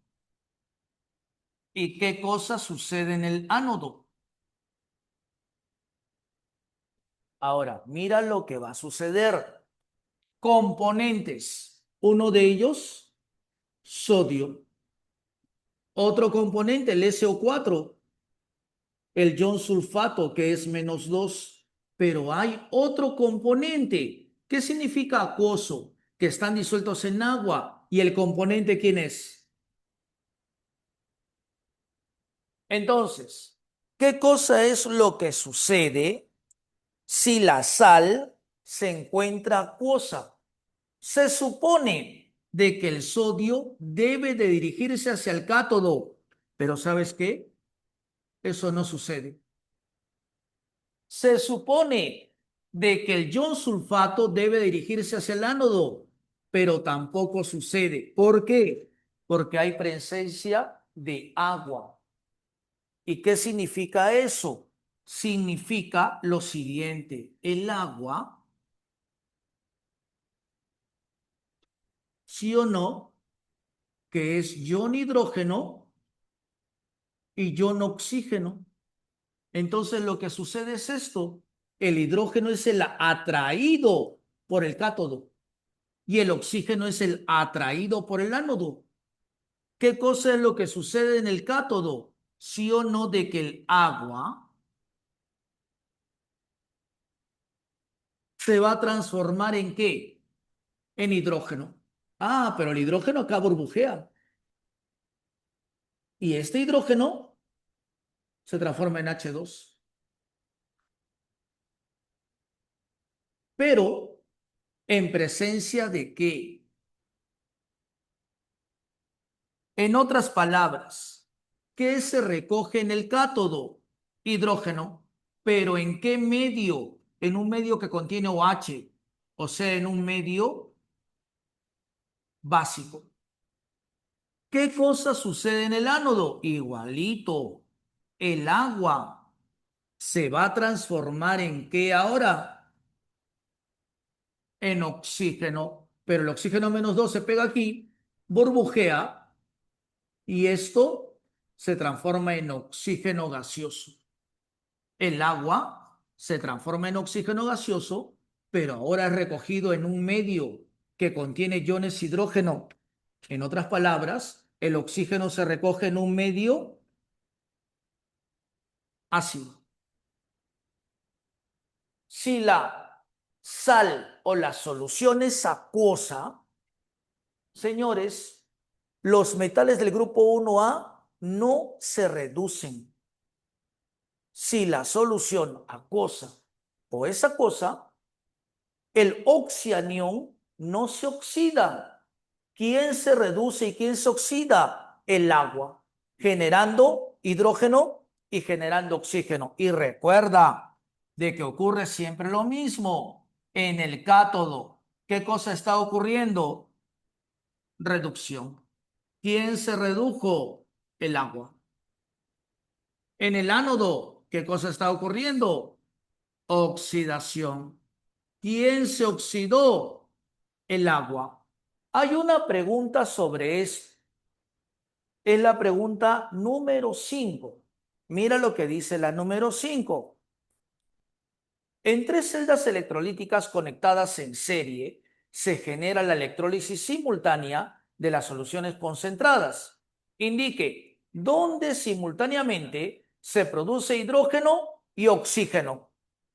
y qué cosa sucede en el ánodo. Ahora, mira lo que va a suceder. Componentes. Uno de ellos, sodio. Otro componente, el SO4, el ion sulfato, que es -2. Pero hay otro componente. ¿Qué significa acuoso? Que están disueltos en agua. ¿Y el componente quién es? Entonces, ¿qué cosa es lo que sucede si la sal se encuentra acuosa? Se supone de que el sodio debe de dirigirse hacia el cátodo, pero ¿sabes qué? Eso no sucede. Se supone de que el ion sulfato debe dirigirse hacia el ánodo, pero tampoco sucede. ¿Por qué? Porque hay presencia de agua. ¿Y qué significa eso? Significa lo siguiente: el agua, sí o no, que es ion hidrógeno y ion oxígeno. Entonces lo que sucede es esto: el hidrógeno es el atraído por el cátodo y el oxígeno es el atraído por el ánodo. ¿Qué cosa es lo que sucede en el cátodo? Sí o no, de que el agua se va a transformar ¿en qué? En hidrógeno. Ah, pero el hidrógeno acá burbujea. Y este hidrógeno se transforma en H2. Pero en presencia de qué. En otras palabras, ¿qué se recoge en el cátodo? Hidrógeno. ¿Pero en qué medio? En un medio que contiene OH, o sea, en un medio básico. ¿Qué cosa sucede en el ánodo? Igualito. El agua se va a transformar ¿en qué ahora? En oxígeno. Pero el oxígeno -2 se pega aquí, burbujea, y esto se transforma en oxígeno gaseoso. El agua se transforma en oxígeno gaseoso, pero ahora es recogido en un medio que contiene iones hidrógeno. En otras palabras, el oxígeno se recoge en un medio ácido. Si la sal o la solución es acuosa, señores, los metales del grupo 1A no se reducen. Si la solución acuosa o es acuosa, el oxianión no se oxida. ¿Quién se reduce y quién se oxida? El agua, generando hidrógeno y generando oxígeno. Y recuerda de que ocurre siempre lo mismo en el cátodo. ¿Qué cosa está ocurriendo? Reducción. ¿Quién se redujo? El agua. En el ánodo, ¿qué cosa está ocurriendo? Oxidación. ¿Quién se oxidó? El agua. Hay una pregunta sobre esto. Es la pregunta número 5. Mira lo que dice la número 5. En tres celdas electrolíticas conectadas en serie, se genera la electrólisis simultánea de las soluciones concentradas. Indique dónde simultáneamente se produce hidrógeno y oxígeno.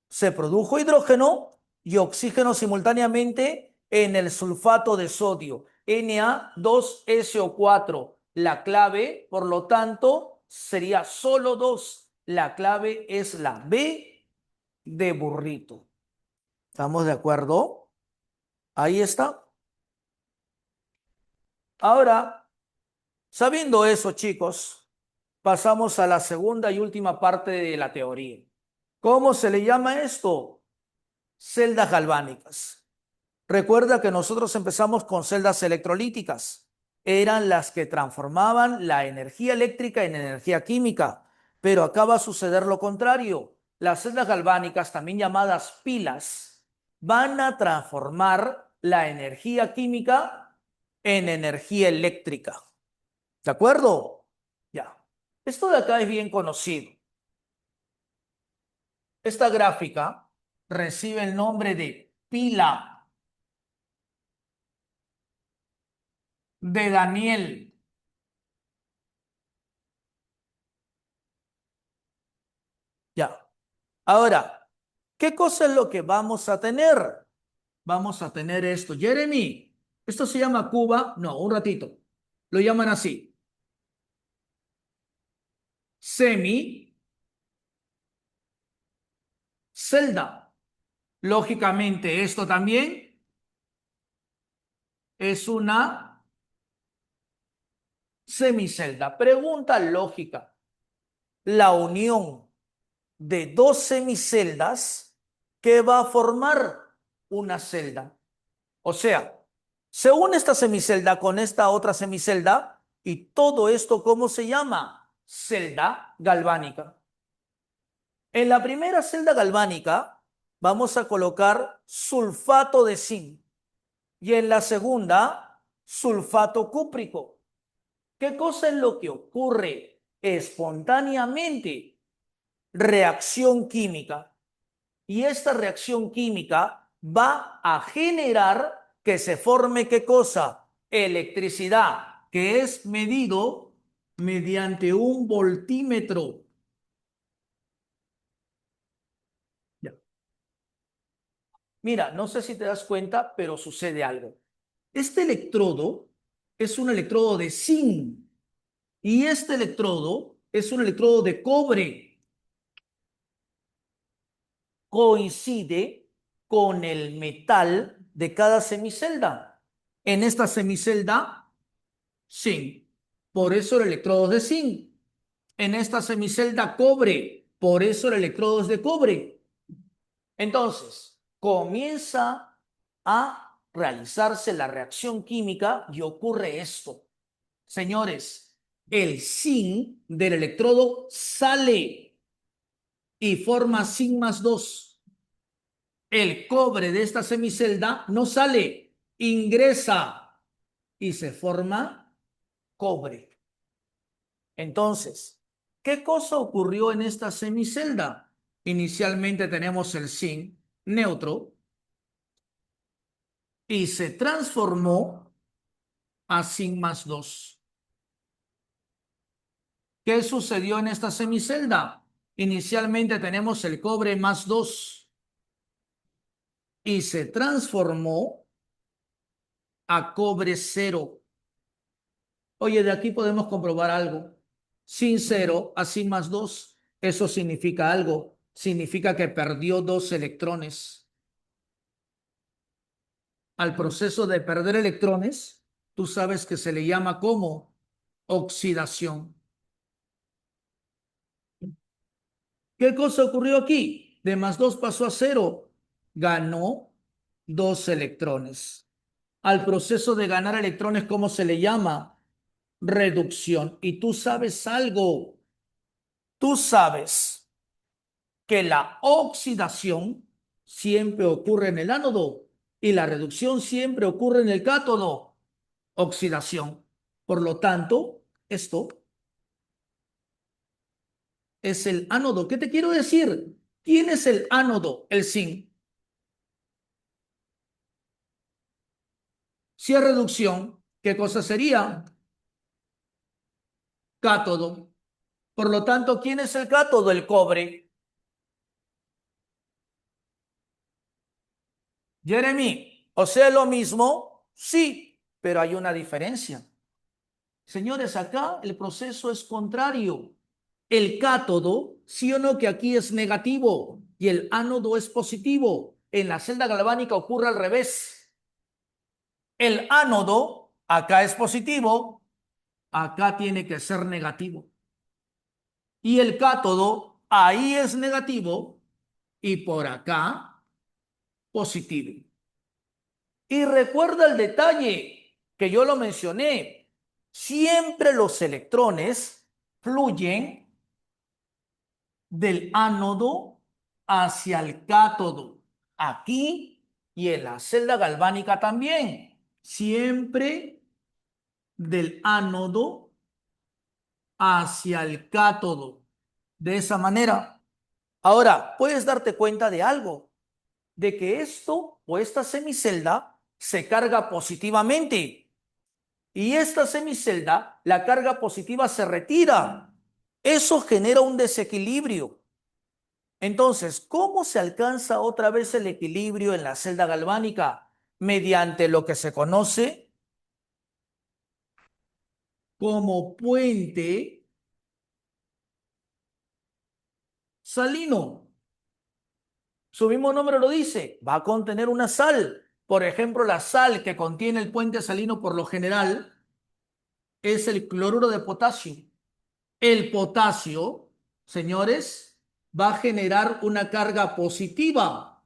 Se produjo hidrógeno y oxígeno simultáneamente en el sulfato de sodio, Na2SO4. La clave, por lo tanto, sería solo 2. La clave es la B de burrito. ¿Estamos de acuerdo? Ahí está. Ahora, sabiendo eso, chicos, pasamos a la segunda y última parte de la teoría. ¿Cómo se le llama esto? Celdas galvánicas. Recuerda que nosotros empezamos con celdas electrolíticas. Eran las que transformaban la energía eléctrica en energía química. Pero acá va a suceder lo contrario. Las celdas galvánicas, también llamadas pilas, van a transformar la energía química en energía eléctrica. ¿De acuerdo? Ya. Esto de acá es bien conocido. Esta gráfica recibe el nombre de pila de Daniel. Ya. Ahora, ¿qué cosa es lo que vamos a tener? Vamos a tener esto. Jeremy, ¿esto se llama Cuba? No, un ratito. Lo llaman así. Semi, celda. Lógicamente, esto también es una semicelda. Pregunta lógica. La unión de dos semiceldas que va a formar una celda. O sea, se une esta semicelda con esta otra semicelda y todo esto, ¿cómo se llama? Celda galvánica. En la primera celda galvánica vamos a colocar sulfato de zinc y en la segunda sulfato cúprico. ¿Qué cosa es lo que ocurre espontáneamente? Reacción química. Y esta reacción química va a generar que se forme ¿qué cosa? Electricidad, que es medido mediante un voltímetro. Ya. Mira, no sé si te das cuenta, pero sucede algo. Este electrodo es un electrodo de zinc y este electrodo es un electrodo de cobre. Coincide con el metal de cada semicelda. En esta semicelda, zinc. Por eso el electrodo es de zinc. En esta semicelda, cobre. Por eso el electrodo es de cobre. Entonces, comienza a realizarse la reacción química y ocurre esto. Señores, el zinc del electrodo sale y forma zinc más 2. El cobre de esta semicelda no sale, ingresa y se forma cobre. Entonces, ¿qué cosa ocurrió en esta semicelda? Inicialmente tenemos el zinc neutro y se transformó a zinc más 2. ¿Qué sucedió en esta semicelda? Inicialmente tenemos el cobre más 2 y se transformó a cobre 0. Oye, de aquí podemos comprobar algo. Sin 0 a sin más 2, eso significa algo. Significa que perdió 2 electrones. Al proceso de perder electrones, tú sabes que se le llama como oxidación. ¿Qué cosa ocurrió aquí? De más 2 pasó a 0. Ganó 2 electrones. Al proceso de ganar electrones, ¿cómo se le llama? Reducción. Y tú sabes algo. Tú sabes que la oxidación siempre ocurre en el ánodo y la reducción siempre ocurre en el cátodo. Oxidación. Por lo tanto, esto es el ánodo. ¿Qué te quiero decir? ¿Quién es el ánodo? El zinc. Si es reducción, ¿qué cosa sería? Cátodo. Por lo tanto, ¿quién es el cátodo? El cobre. Jeremy, o sea, lo mismo, sí, pero hay una diferencia. Señores, acá el proceso es contrario. El cátodo, sí o no, que aquí es negativo y el ánodo es positivo. En la celda galvánica ocurre al revés. El ánodo acá es positivo, acá tiene que ser negativo. Y el cátodo ahí es negativo y por acá positivo. Y recuerda el detalle que yo lo mencioné. Siempre los electrones fluyen del ánodo hacia el cátodo. Aquí y en la celda galvánica también. Siempre del ánodo hacia el cátodo. De esa manera. Ahora, puedes darte cuenta de algo, de que esto o esta semicelda se carga positivamente y esta semicelda, la carga positiva se retira. Eso genera un desequilibrio. Entonces, ¿cómo se alcanza otra vez el equilibrio en la celda galvánica? Mediante lo que se conoce como puente salino. Su mismo nombre lo dice, va a contener una sal. Por ejemplo, la sal que contiene el puente salino por lo general es el cloruro de potasio. El potasio, señores, va a generar una carga positiva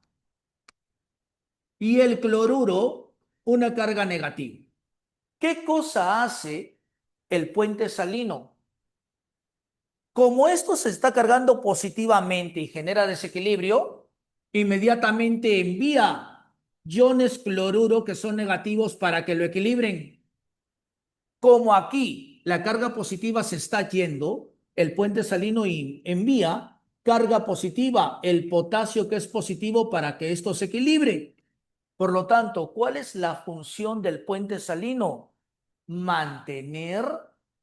y el cloruro una carga negativa. ¿Qué cosa hace el puente salino? Como esto se está cargando positivamente y genera desequilibrio, inmediatamente envía iones cloruro que son negativos para que lo equilibren. Como aquí la carga positiva se está yendo, el puente salino envía carga positiva, el potasio que es positivo para que esto se equilibre. Por lo tanto, ¿cuál es la función del puente salino? Mantener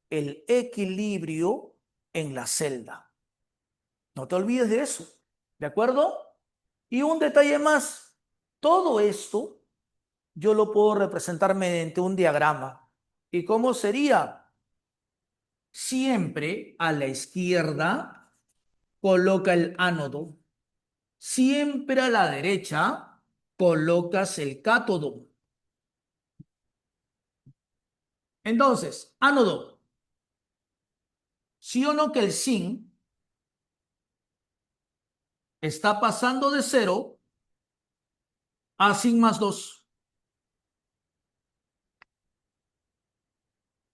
el equilibrio en la celda. No te olvides de eso, ¿de acuerdo? Y un detalle más, todo esto yo lo puedo representar mediante un diagrama. ¿Y cómo sería? Siempre a la izquierda coloca el ánodo. Siempre a la derecha colocas el cátodo. Entonces, ánodo, sí o no que el zinc está pasando de 0 a zinc más 2.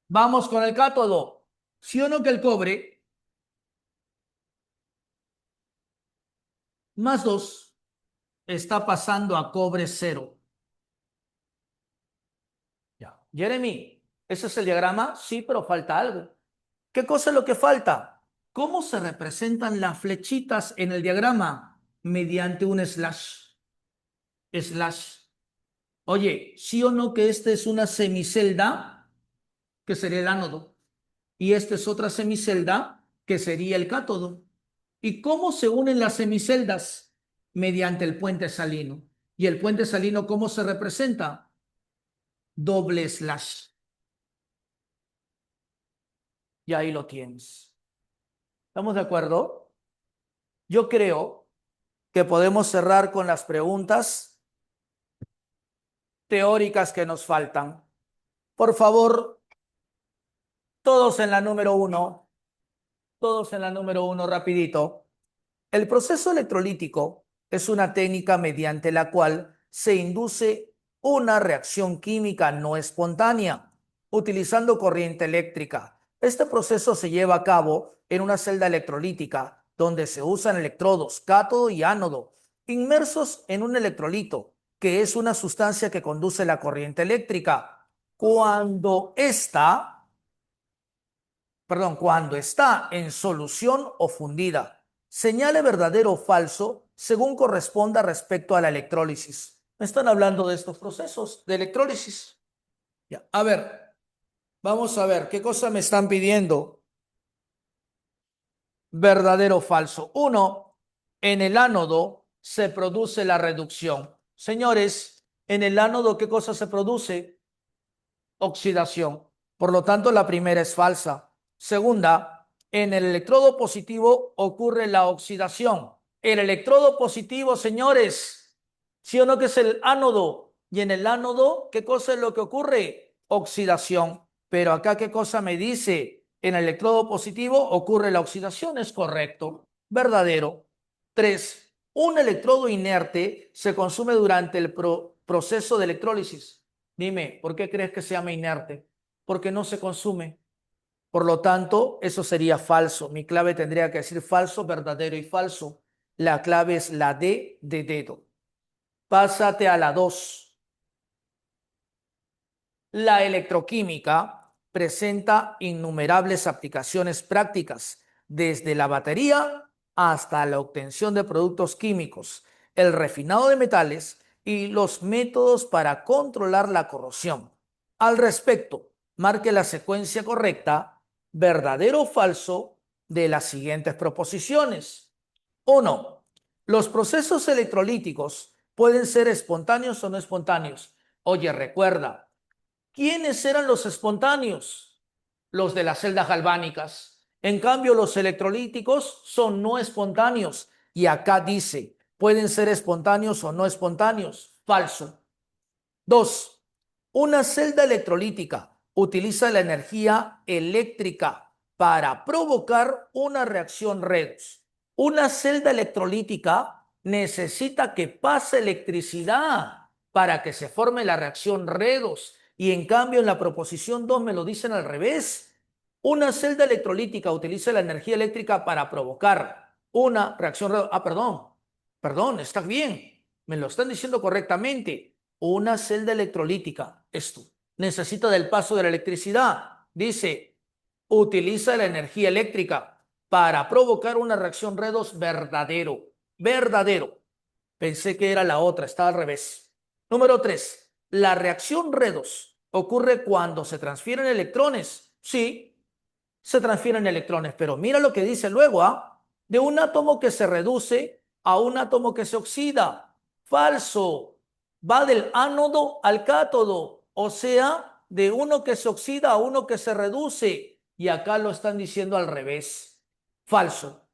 Vamos con el cátodo. Sí o no que el cobre más 2 está pasando a cobre 0. Ya. Jeremy, ¿ese es el diagrama? Sí, pero falta algo. ¿Qué cosa es lo que falta? ¿Cómo se representan las flechitas en el diagrama? Mediante un slash. Slash. Oye, ¿sí o no que esta es una semicelda, que sería el ánodo? Y esta es otra semicelda, que sería el cátodo. ¿Y cómo se unen las semiceldas? Mediante el puente salino. ¿Y el puente salino cómo se representa? Doble slash. Y ahí lo tienes. ¿Estamos de acuerdo? Yo creo que podemos cerrar con las preguntas teóricas que nos faltan. Por favor, todos en la número 1. Todos en la número 1, rapidito. El proceso electrolítico es una técnica mediante la cual se induce una reacción química no espontánea, utilizando corriente eléctrica. Este proceso se lleva a cabo en una celda electrolítica, donde se usan electrodos cátodo y ánodo, inmersos en un electrolito, que es una sustancia que conduce la corriente eléctrica. Cuando está en solución o fundida. Señale verdadero o falso según corresponda respecto a la electrólisis. Me están hablando de estos procesos de electrólisis. Ya. A ver, vamos a ver, ¿qué cosa me están pidiendo? Verdadero o falso. 1, en el ánodo se produce la reducción. Señores, en el ánodo, ¿qué cosa se produce? Oxidación. Por lo tanto, la primera es falsa. Segunda, en el electrodo positivo ocurre la oxidación. El electrodo positivo, señores, ¿sí o no que es el ánodo? Y en el ánodo, ¿qué cosa es lo que ocurre? Oxidación. Pero acá, ¿qué cosa me dice? En el electrodo positivo ocurre la oxidación. Es correcto. Verdadero. 3, un electrodo inerte se consume durante el proceso de electrólisis. Dime, ¿por qué crees que se llama inerte? Porque no se consume. Por lo tanto, eso sería falso. Mi clave tendría que decir falso, verdadero y falso. La clave es la D de dedo. Pásate a la 2. La electroquímica presenta innumerables aplicaciones prácticas, desde la batería hasta la obtención de productos químicos, el refinado de metales y los métodos para controlar la corrosión. Al respecto, marque la secuencia correcta, verdadero o falso, de las siguientes proposiciones. 1. Los procesos electrolíticos pueden ser espontáneos o no espontáneos. Oye, recuerda, ¿quiénes eran los espontáneos? Los de las celdas galvánicas. En cambio, los electrolíticos son no espontáneos. Y acá dice, pueden ser espontáneos o no espontáneos. Falso. 2. Una celda electrolítica utiliza la energía eléctrica para provocar una reacción redox. Una celda electrolítica necesita que pase electricidad para que se forme la reacción redox. Y en cambio, en la proposición 2 me lo dicen al revés. Una celda electrolítica utiliza la energía eléctrica para provocar una reacción redox. Perdón, está bien. Me lo están diciendo correctamente. Una celda electrolítica, esto, necesita del paso de la electricidad. Dice, utiliza la energía eléctrica para provocar una reacción redox. Verdadero. Verdadero. Pensé que era la otra, estaba al revés. Número 3. La reacción redox ocurre cuando se transfieren electrones. Sí, se transfieren electrones, pero mira lo que dice luego, ¿ah? De un átomo que se reduce a un átomo que se oxida. Falso. va del ánodo al cátodo, o sea, de uno que se oxida a uno que se reduce. Y acá lo están diciendo al revés. Falso.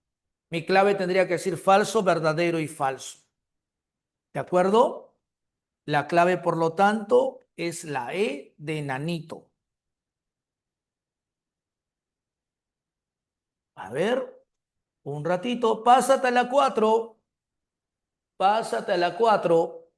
Mi clave tendría que decir falso, verdadero y falso. ¿De acuerdo? La clave, por lo tanto, es la E de enanito. A ver, un ratito, pásate a la 4. Pásate a la 4.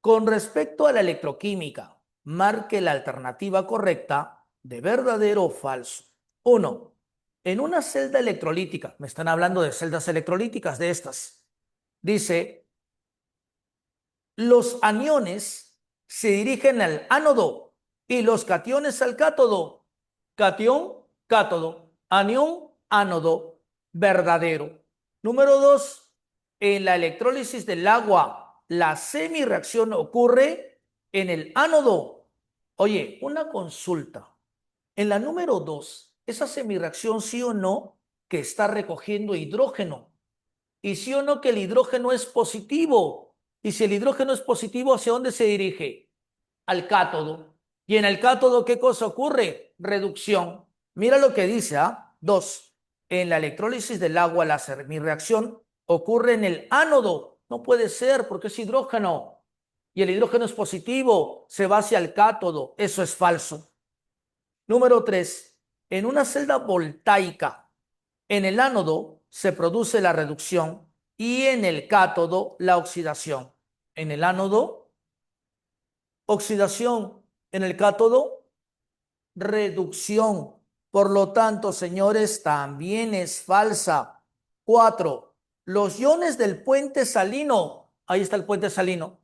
Con respecto a la electroquímica, marque la alternativa correcta de verdadero o falso. 1. En una celda electrolítica, me están hablando de celdas electrolíticas de estas, dice, los aniones se dirigen al ánodo y los cationes al cátodo. Catión, cátodo. Anión, ánodo. Verdadero. Número 2. En la electrólisis del agua, la semirreacción ocurre en el ánodo. Oye, una consulta. En la número 2, esa semirreacción sí o no que está recogiendo hidrógeno. Y sí o no que el hidrógeno es positivo. Y si el hidrógeno es positivo, ¿hacia dónde se dirige? Al cátodo. Y en el cátodo, ¿qué cosa ocurre? Reducción. Mira lo que dice, ¿ah? 2. En la electrólisis del agua, la reacción ocurre en el ánodo. No puede ser porque es hidrógeno. Y el hidrógeno es positivo, se va hacia el cátodo. Eso es falso. Número 3. En una celda voltaica, en el ánodo se produce la reducción y en el cátodo la oxidación. En el ánodo, oxidación. En el cátodo, reducción. Por lo tanto, señores, también es falsa. 4. Los iones del puente salino. Ahí está el puente salino.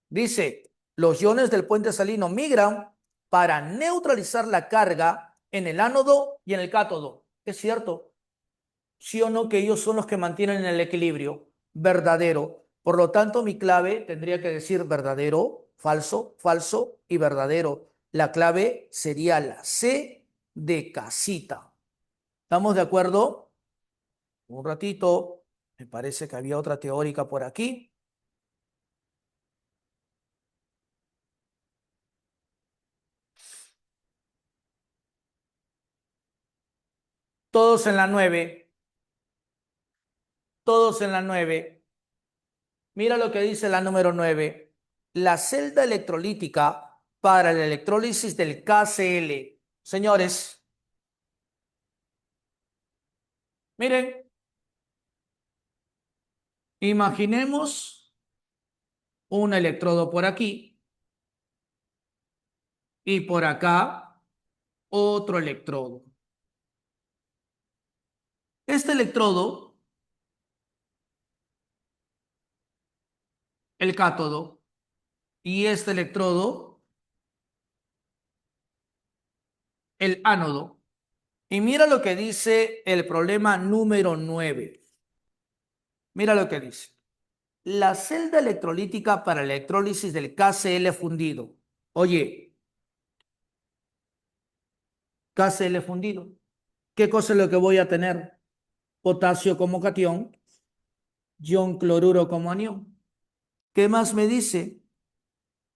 Dice, los iones del puente salino migran para neutralizar la carga en el ánodo y en el cátodo. Es cierto. Sí o no que ellos son los que mantienen el equilibrio. Verdadero. Por lo tanto, mi clave tendría que decir verdadero, falso, falso y verdadero. La clave sería la C de casita. ¿Estamos de acuerdo? Un ratito. Me parece que había otra teórica por aquí. Todos en la 9. Todos en la 9. Mira lo que dice la número 9. La celda electrolítica para la electrólisis del KCl. Señores, miren, imaginemos un electrodo por aquí y por acá otro electrodo. Este electrodo, el cátodo, y este electrodo, el ánodo. Y mira lo que dice el problema número 9. Mira lo que dice. La celda electrolítica para la electrólisis del KCl fundido. Oye, KCl fundido. ¿Qué cosa es lo que voy a tener? Potasio como catión, ion cloruro como anión. ¿Qué más me dice?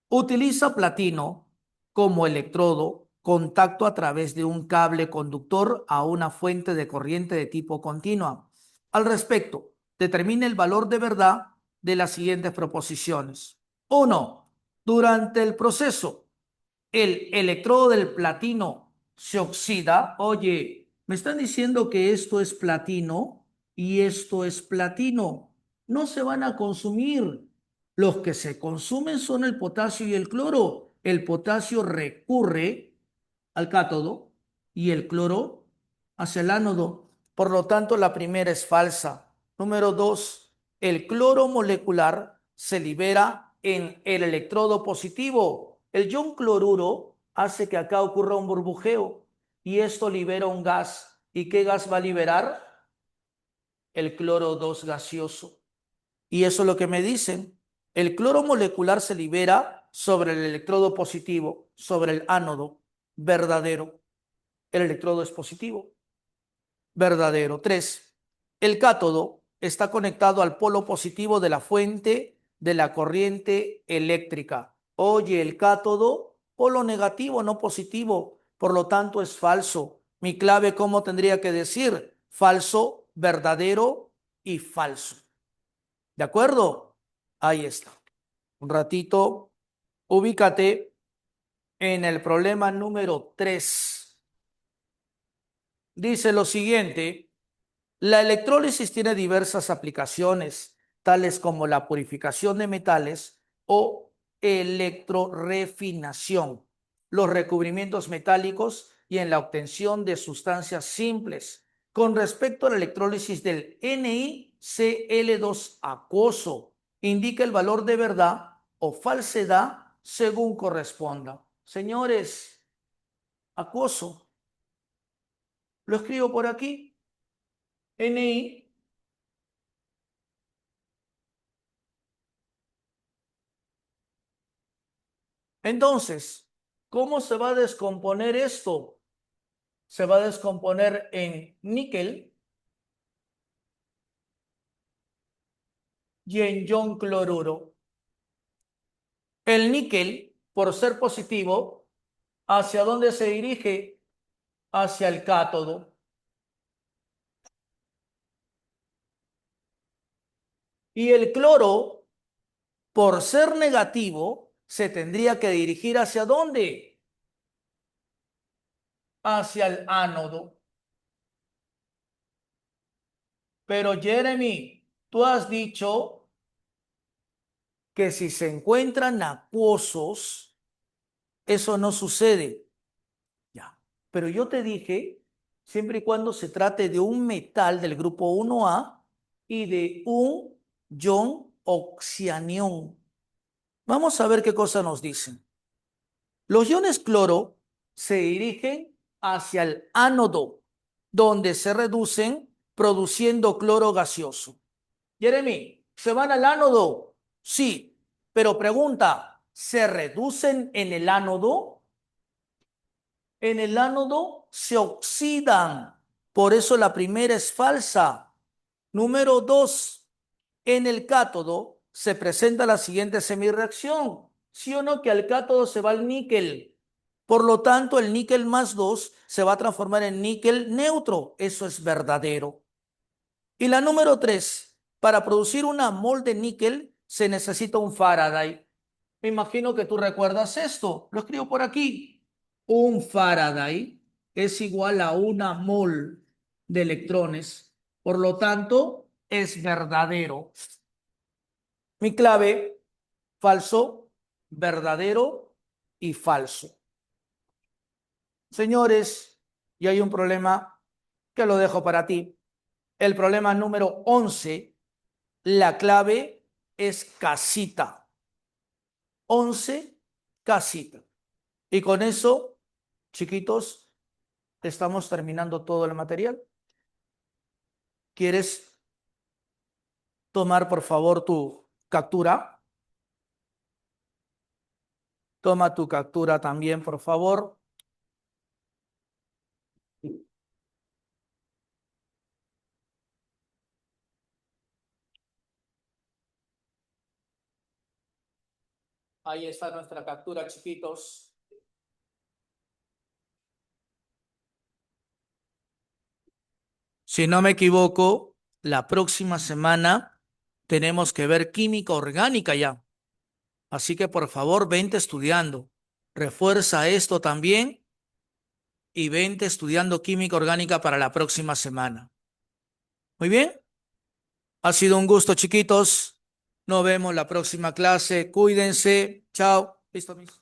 Utiliza platino como electrodo, contacto a través de un cable conductor a una fuente de corriente de tipo continua. Al respecto, determine el valor de verdad de las siguientes proposiciones. 1. Durante el proceso, el electrodo del platino se oxida. Oye, me están diciendo que esto es platino y esto es platino. No se van a consumir. Los que se consumen son el potasio y el cloro. El potasio recurre al cátodo y el cloro hacia el ánodo. Por lo tanto, la primera es falsa. Número 2, el cloro molecular se libera en el electrodo positivo. El ion cloruro hace que acá ocurra un burbujeo y esto libera un gas. ¿Y qué gas va a liberar? El cloro 2 gaseoso. Y eso es lo que me dicen. El cloro molecular se libera sobre el electrodo positivo, sobre el ánodo. Verdadero. El electrodo es positivo. Verdadero. 3. El cátodo está conectado al polo positivo de la fuente de la corriente eléctrica. Oye, el cátodo, polo negativo, no positivo, por lo tanto es falso. Mi clave, ¿cómo tendría que decir? Falso, verdadero y falso. ¿De acuerdo? Ahí está. Un ratito, ubícate en el problema número 3. Dice lo siguiente: la electrólisis tiene diversas aplicaciones, tales como la purificación de metales o electrorefinación, los recubrimientos metálicos y en la obtención de sustancias simples. Con respecto a la electrólisis del NiCl2 acuoso, indica el valor de verdad o falsedad según corresponda. Señores, acuoso, lo escribo por aquí, Ni. Entonces, ¿cómo se va a descomponer esto? Se va a descomponer en níquel y en ion cloruro. El níquel, por ser positivo, ¿hacia dónde se dirige? Hacia el cátodo. Y el cloro, por ser negativo, se tendría que dirigir ¿hacia dónde? Hacia el ánodo. Pero Jeremy, tú has dicho que si se encuentran acuosos, eso no sucede. Ya. Pero yo te dije, siempre y cuando se trate de un metal del grupo 1A y de un ion oxianión. Vamos a ver qué cosa nos dicen. Los iones cloro se dirigen hacia el ánodo, donde se reducen produciendo cloro gaseoso. Jeremy, ¿se van al ánodo? Sí, pero pregunta, ¿se reducen en el ánodo? En el ánodo se oxidan, por eso la primera es falsa. Número 2, en el cátodo se presenta la siguiente semirreacción. ¿Sí o no? Que al cátodo se va el níquel. Por lo tanto, el níquel más 2 se va a transformar en níquel neutro. Eso es verdadero. Y la número 3, para producir una mol de níquel se necesita un Faraday. Me imagino que tú recuerdas esto. Lo escribo por aquí. Un Faraday es igual a una mol de electrones. Por lo tanto, es verdadero. Mi clave, falso, verdadero y falso. Señores, y hay un problema que lo dejo para ti. El problema número 11, la clave es casita. 11, casita. Y con eso, chiquitos, estamos terminando todo el material. ¿Quieres tomar, por favor, tu captura? Toma tu captura también, por favor. Ahí está nuestra captura, chiquitos. Si no me equivoco, la próxima semana tenemos que ver química orgánica ya. Así que por favor, vente estudiando. Refuerza esto también y vente estudiando química orgánica para la próxima semana. Muy bien. Ha sido un gusto, chiquitos. Nos vemos la próxima clase. Cuídense. Chao. Listo, mis.